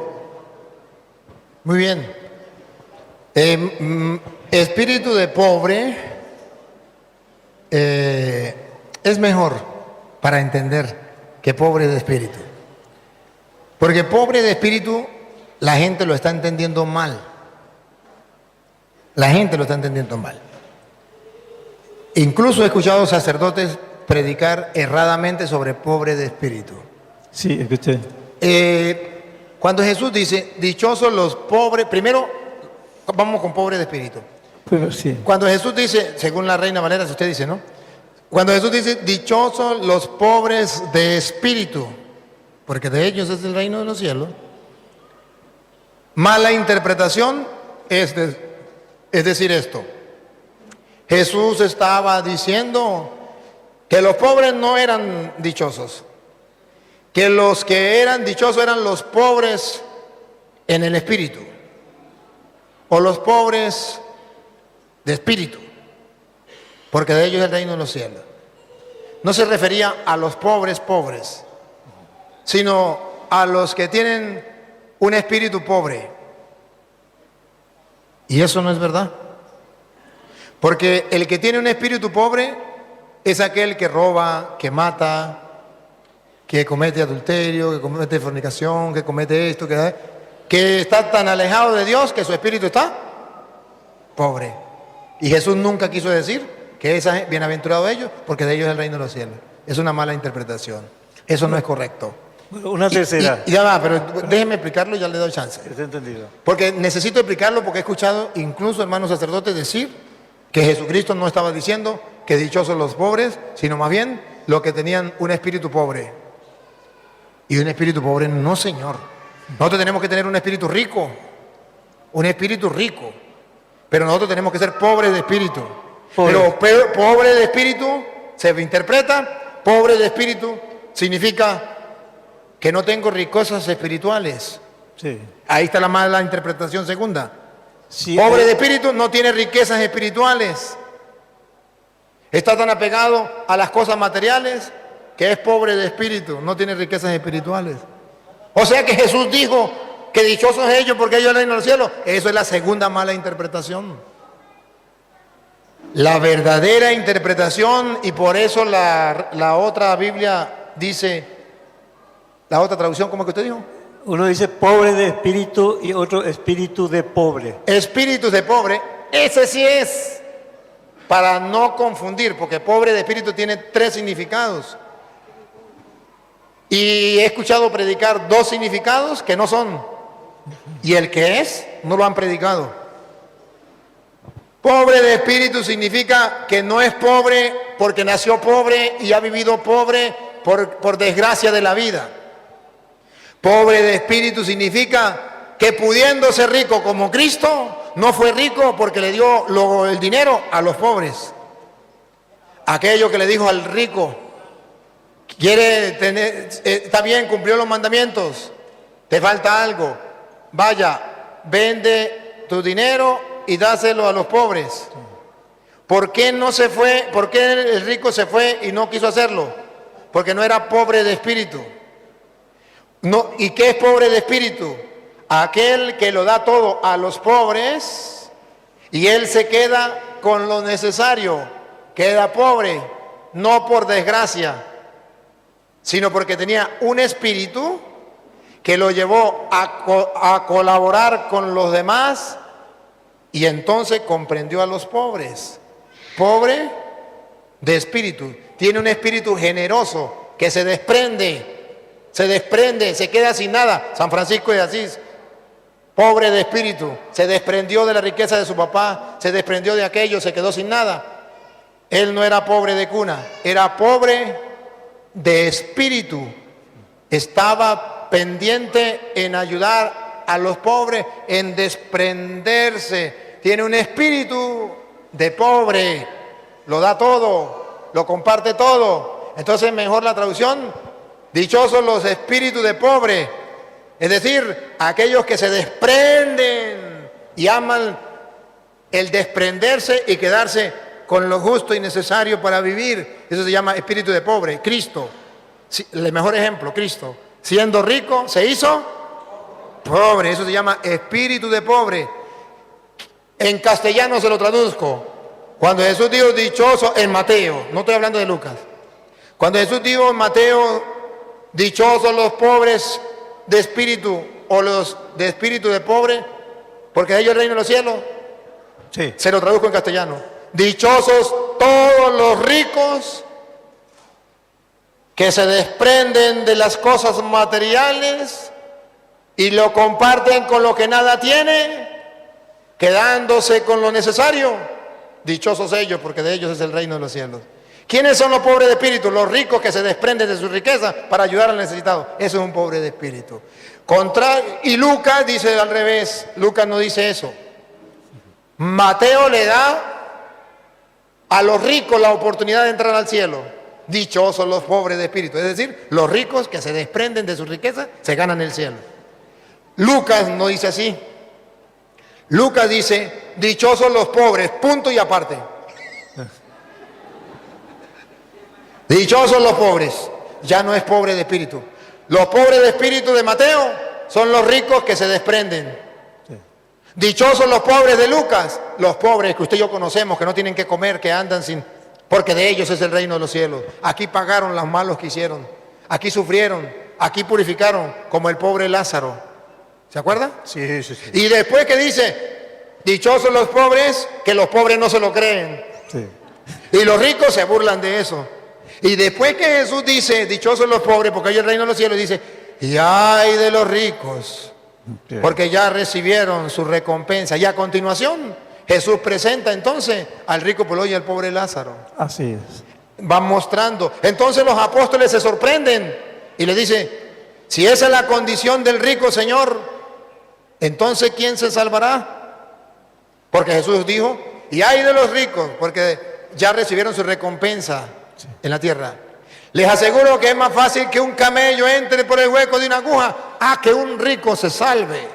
Muy bien. Espíritu de pobre es mejor para entender que pobre de espíritu. Porque pobre de espíritu, la gente lo está entendiendo mal. La gente lo está entendiendo mal. Incluso he escuchado sacerdotes predicar erradamente sobre pobre de espíritu. Sí, escuché. Cuando Jesús dice, dichosos los pobres, primero vamos con pobre de espíritu. Pero sí. Cuando Jesús dice, según la Reina Valera, si usted dice, ¿no? Cuando Jesús dice, dichosos los pobres de espíritu, porque de ellos es el reino de los cielos. Mala interpretación, es decir esto. Jesús estaba diciendo que los pobres no eran dichosos, que los que eran dichosos eran los pobres en el espíritu, o los pobres de espíritu, porque de ellos es el reino de los cielos. No se refería a los pobres, sino a los que tienen un espíritu pobre. Y eso no es verdad. Porque el que tiene un espíritu pobre es aquel que roba, que mata, que comete adulterio, que comete fornicación, que comete esto, que está tan alejado de Dios que su espíritu está pobre. Y Jesús nunca quiso decir que es bienaventurado ellos, porque de ellos es el reino de los cielos. Es una mala interpretación. Eso no es correcto. Bueno, una tercera. Y ya va, pero déjeme explicarlo y ya le doy chance. Está entendido. Porque necesito explicarlo porque he escuchado incluso hermanos sacerdotes decir que Jesucristo no estaba diciendo que dichosos los pobres, sino más bien los que tenían un espíritu pobre. Y un espíritu pobre no, Señor. Nosotros tenemos que tener un espíritu rico. Pero nosotros tenemos que ser pobres de espíritu. Pero pobre de espíritu se interpreta, pobre de espíritu significa que no tengo riquezas espirituales. Sí. Ahí está la mala interpretación segunda. Sí, Pobre de espíritu no tiene riquezas espirituales. Está tan apegado a las cosas materiales que es pobre de espíritu, no tiene riquezas espirituales. O sea que Jesús dijo que dichosos ellos porque ellos el reino del cielo. Eso es la segunda mala interpretación. La verdadera interpretación, y por eso la otra Biblia dice, la otra traducción, ¿cómo que usted dijo? Uno dice pobre de espíritu y otro espíritu de pobre. Espíritus de pobre, ese sí es, para no confundir, porque pobre de espíritu tiene 3 significados. Y he escuchado predicar 2 significados que no son. Y el que es, no lo han predicado. Pobre de espíritu significa que no es pobre porque nació pobre y ha vivido pobre por desgracia de la vida. Pobre de espíritu significa que pudiendo ser rico como Cristo, no fue rico porque le dio el dinero a los pobres. Aquello que le dijo al rico, quiere tener, está bien, cumplió los mandamientos, te falta algo, vaya, vende tu dinero y dáselo a los pobres. ¿Por qué no se fue? ¿Por qué el rico se fue y no quiso hacerlo? Porque no era pobre de espíritu. No, ¿y qué es pobre de espíritu? Aquel que lo da todo a los pobres y él se queda con lo necesario, queda pobre, no por desgracia, sino porque tenía un espíritu que lo llevó a colaborar con los demás. Y entonces comprendió a los pobres. Pobre de espíritu. Tiene un espíritu generoso que se desprende, se queda sin nada. San Francisco de Asís, pobre de espíritu, se desprendió de la riqueza de su papá, se desprendió de aquello, se quedó sin nada. Él no era pobre de cuna, era pobre de espíritu. Estaba pendiente en ayudar a los pobres, en desprenderse. Tiene un espíritu de pobre, lo da todo, lo comparte todo. Entonces mejor la traducción, dichosos los espíritus de pobre, es decir, aquellos que se desprenden y aman el desprenderse y quedarse con lo justo y necesario para vivir. Eso se llama espíritu de pobre. Cristo, el mejor ejemplo, Cristo, siendo rico, se hizo pobre, eso se llama espíritu de pobre. En castellano se lo traduzco. Cuando Jesús dijo dichoso en Mateo, no estoy hablando de Lucas. Cuando Jesús dijo en Mateo, dichosos los pobres de espíritu o los de espíritu de pobre, porque de ellos el reino de los cielos, Sí. se lo traduzco en castellano. Dichosos todos los ricos que se desprenden de las cosas materiales y lo comparten con lo que nada tiene, quedándose con lo necesario. Dichosos ellos, porque de ellos es el reino de los cielos. ¿Quiénes son los pobres de espíritu? Los ricos que se desprenden de su riqueza para ayudar al necesitado. Eso es un pobre de espíritu. Y Lucas dice al revés. Lucas no dice eso. Mateo le da a los ricos la oportunidad de entrar al cielo. Dichosos los pobres de espíritu, es decir, los ricos que se desprenden de su riqueza se ganan el cielo. Lucas no dice así. Lucas dice, dichosos los pobres, punto y aparte. Dichosos los pobres, ya no es pobre de espíritu. Los pobres de espíritu de Mateo son los ricos que se desprenden. Dichosos los pobres de Lucas, los pobres que usted y yo conocemos, que no tienen que comer, que andan sin, porque de ellos es el reino de los cielos. Aquí pagaron los malos que hicieron, aquí sufrieron, aquí purificaron, como el pobre Lázaro. ¿Se acuerda? Sí, sí, sí. Y después que dice, dichosos los pobres, que los pobres no se lo creen. Sí. Y los ricos se burlan de eso. Y después que Jesús dice, dichosos los pobres, porque hay el reino de los cielos, dice, y ay de los ricos, porque ya recibieron su recompensa. Y a continuación, Jesús presenta entonces al rico Polo y al pobre Lázaro. Así es. Va mostrando. Entonces los apóstoles se sorprenden y le dicen, si esa es la condición del rico, Señor, entonces ¿quién se salvará? Porque Jesús dijo, y ay de los ricos, porque ya recibieron su recompensa en la tierra. Les aseguro que es más fácil que un camello entre por el hueco de una aguja, que un rico se salve.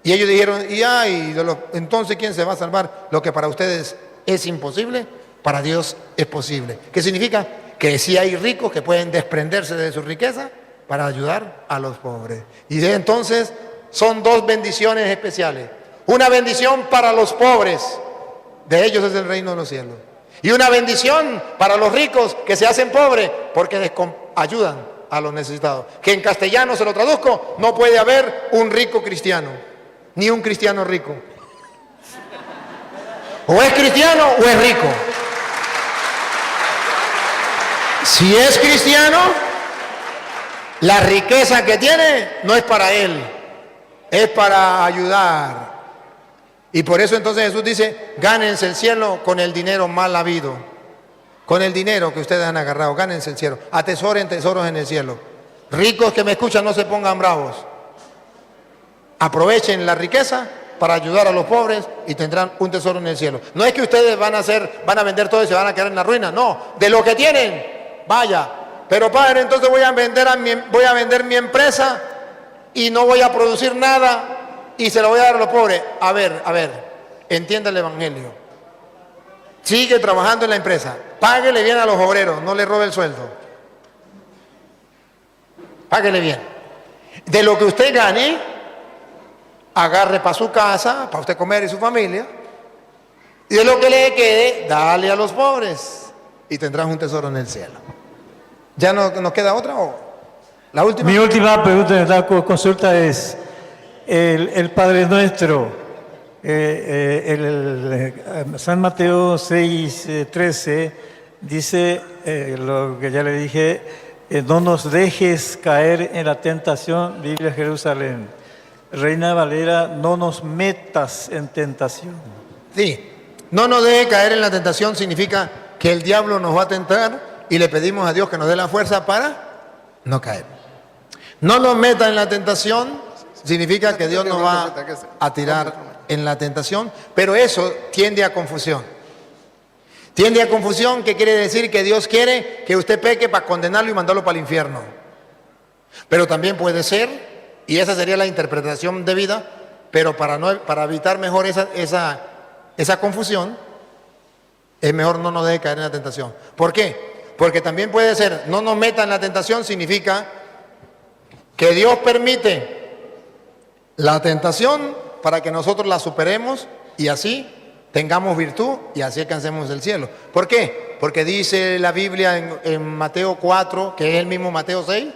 Y ellos dijeron, y ay, entonces ¿quién se va a salvar? Lo que para ustedes es imposible, para Dios es posible. ¿Qué significa? Que sí hay ricos que pueden desprenderse de su riqueza para ayudar a los pobres. Y entonces son dos bendiciones especiales. Una bendición para los pobres, de ellos es el reino de los cielos. Y una bendición para los ricos que se hacen pobres porque ayudan a los necesitados. Que en castellano se lo traduzco, no puede haber un rico cristiano, ni un cristiano rico. O es cristiano o es rico. Si es cristiano, la riqueza que tiene no es para él, es para ayudar. Y por eso entonces Jesús dice, gánense el cielo con el dinero mal habido. Con el dinero que ustedes han agarrado, gánense el cielo. Atesoren tesoros en el cielo. Ricos que me escuchan, no se pongan bravos. Aprovechen la riqueza para ayudar a los pobres y tendrán un tesoro en el cielo. No es que ustedes van a vender todo y se van a quedar en la ruina. No, de lo que tienen, vaya. Pero padre, entonces voy a vender mi empresa y no voy a producir nada y se lo voy a dar a los pobres. A ver, entienda el evangelio. Sigue trabajando en la empresa. Páguele bien a los obreros, no le robe el sueldo. Páguele bien. De lo que usted gane, agarre para su casa, para usted comer y su familia. Y de lo que le quede, dale a los pobres. Y tendrás un tesoro en el cielo. ¿Ya no nos queda otra o la última? Mi última pregunta, la consulta es, el Padre Nuestro, San Mateo 6:13, dice lo que ya le dije, no nos dejes caer en la tentación, Biblia Jerusalén. Reina Valera, no nos metas en tentación. Sí, no nos deje caer en la tentación significa que el diablo nos va a tentar y le pedimos a Dios que nos dé la fuerza para no caer. No nos meta en la tentación significa que Dios nos va a tirar en la tentación, pero eso tiende a confusión. Tiende a confusión, que quiere decir que Dios quiere que usted peque para condenarlo y mandarlo para el infierno. Pero también puede ser, y esa sería la interpretación debida, pero para evitar mejor esa confusión, es mejor no nos deje caer en la tentación. ¿Por qué? Porque también puede ser, no nos meta en la tentación significa que Dios permite la tentación para que nosotros la superemos y así tengamos virtud y así alcancemos el cielo. ¿Por qué? Porque dice la Biblia en Mateo 4, que es el mismo Mateo 6,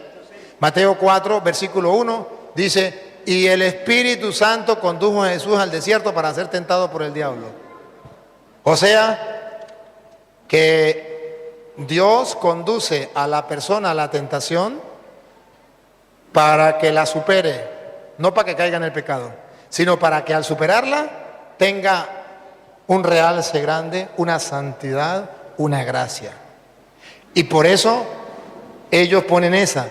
Mateo 4, versículo 1, dice, y el Espíritu Santo condujo a Jesús al desierto para ser tentado por el diablo. O sea, que Dios conduce a la persona a la tentación para que la supere, no para que caiga en el pecado, sino para que al superarla tenga un realce grande, una santidad, una gracia. Y por eso ellos ponen esa,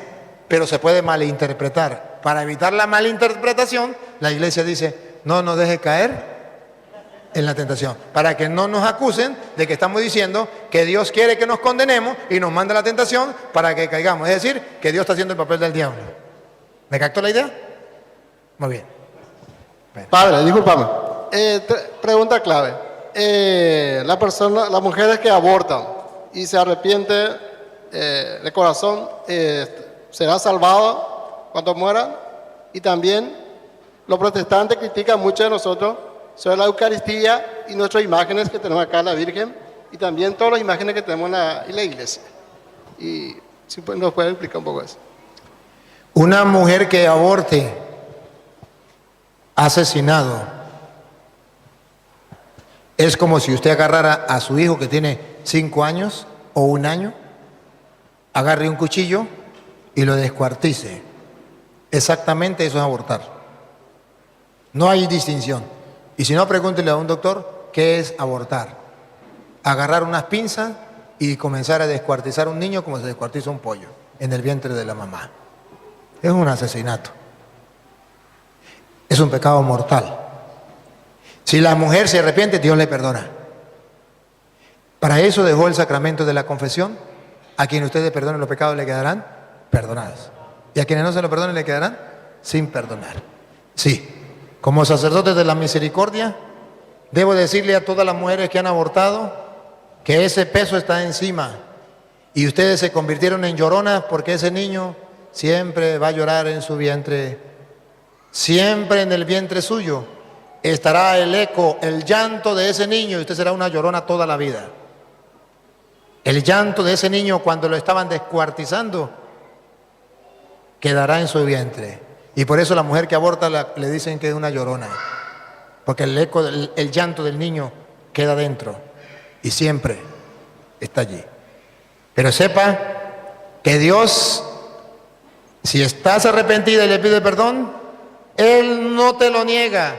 pero se puede malinterpretar. Para evitar la malinterpretación, la iglesia dice, no nos deje caer En la tentación. Para que no nos acusen de que estamos diciendo que Dios quiere que nos condenemos y nos manda la tentación para que caigamos. Es decir, que Dios está haciendo el papel del diablo. ¿Me captó la idea? Muy bien. Bueno. Padre, discúlpame. Pregunta clave. Las mujeres que abortan y se arrepienten de corazón, ¿serán salvadas cuando mueran? Y también los protestantes critican mucho de nosotros sobre la Eucaristía y nuestras imágenes que tenemos acá, la Virgen, y también todas las imágenes que tenemos en la iglesia. Y si nos puede explicar un poco eso. Una mujer que aborte asesinado es como si usted agarrara a su hijo que tiene 5 años o 1 año, agarre un cuchillo y lo descuartice. Exactamente eso es abortar. No hay distinción. Y si no, pregúntele a un doctor qué es abortar. Agarrar unas pinzas y comenzar a descuartizar a un niño como se descuartiza un pollo en el vientre de la mamá. Es un asesinato. Es un pecado mortal. Si la mujer se arrepiente, Dios le perdona. Para eso dejó el sacramento de la confesión. A quien ustedes perdonen los pecados le quedarán perdonados. Y a quienes no se lo perdonen le quedarán sin perdonar. Sí. Como sacerdote de la misericordia, debo decirle a todas las mujeres que han abortado que ese peso está encima y ustedes se convirtieron en lloronas porque ese niño siempre va a llorar en su vientre, siempre en el vientre suyo estará el eco, el llanto de ese niño y usted será una llorona toda la vida. El llanto de ese niño cuando lo estaban descuartizando quedará en su vientre. Y por eso la mujer que aborta le dicen que es una llorona. Porque el eco, el llanto del niño queda dentro. Y siempre está allí. Pero sepa que Dios, si estás arrepentida y le pide perdón, Él no te lo niega.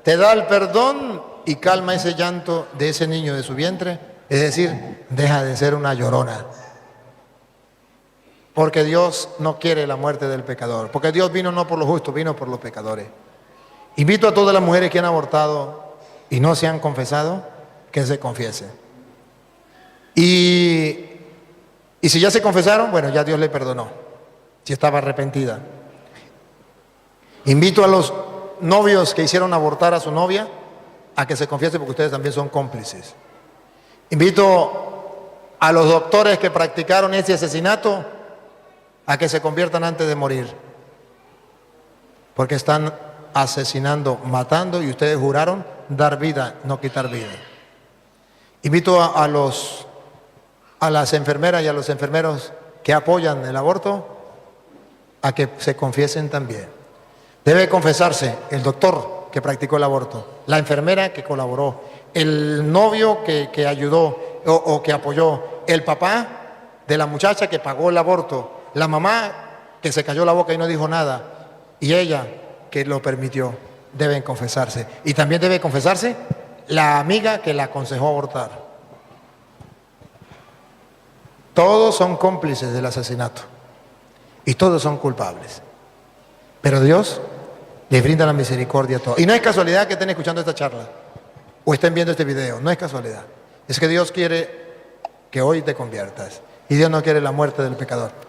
Te da el perdón y calma ese llanto de ese niño de su vientre. Es decir, deja de ser una llorona. Porque Dios no quiere la muerte del pecador. Porque Dios vino no por los justos, vino por los pecadores. Invito a todas las mujeres que han abortado y no se han confesado, que se confiesen. Y si ya se confesaron, bueno, ya Dios le perdonó, si estaba arrepentida. Invito a los novios que hicieron abortar a su novia a que se confiesen porque ustedes también son cómplices. Invito a los doctores que practicaron ese asesinato a que se conviertan antes de morir, porque están asesinando, matando y ustedes juraron dar vida, no quitar vida. Invito a las enfermeras y a los enfermeros que apoyan el aborto a que se confiesen también. Debe confesarse el doctor que practicó el aborto, la enfermera que colaboró, el novio que ayudó o que apoyó, el papá de la muchacha que pagó el aborto, la mamá que se cayó la boca y no dijo nada, y ella que lo permitió. Deben confesarse. Y también debe confesarse la amiga que la aconsejó abortar. Todos son cómplices del asesinato y todos son culpables. Pero Dios les brinda la misericordia a todos. Y no es casualidad que estén escuchando esta charla o estén viendo este video, no es casualidad. Es que Dios quiere que hoy te conviertas y Dios no quiere la muerte del pecador.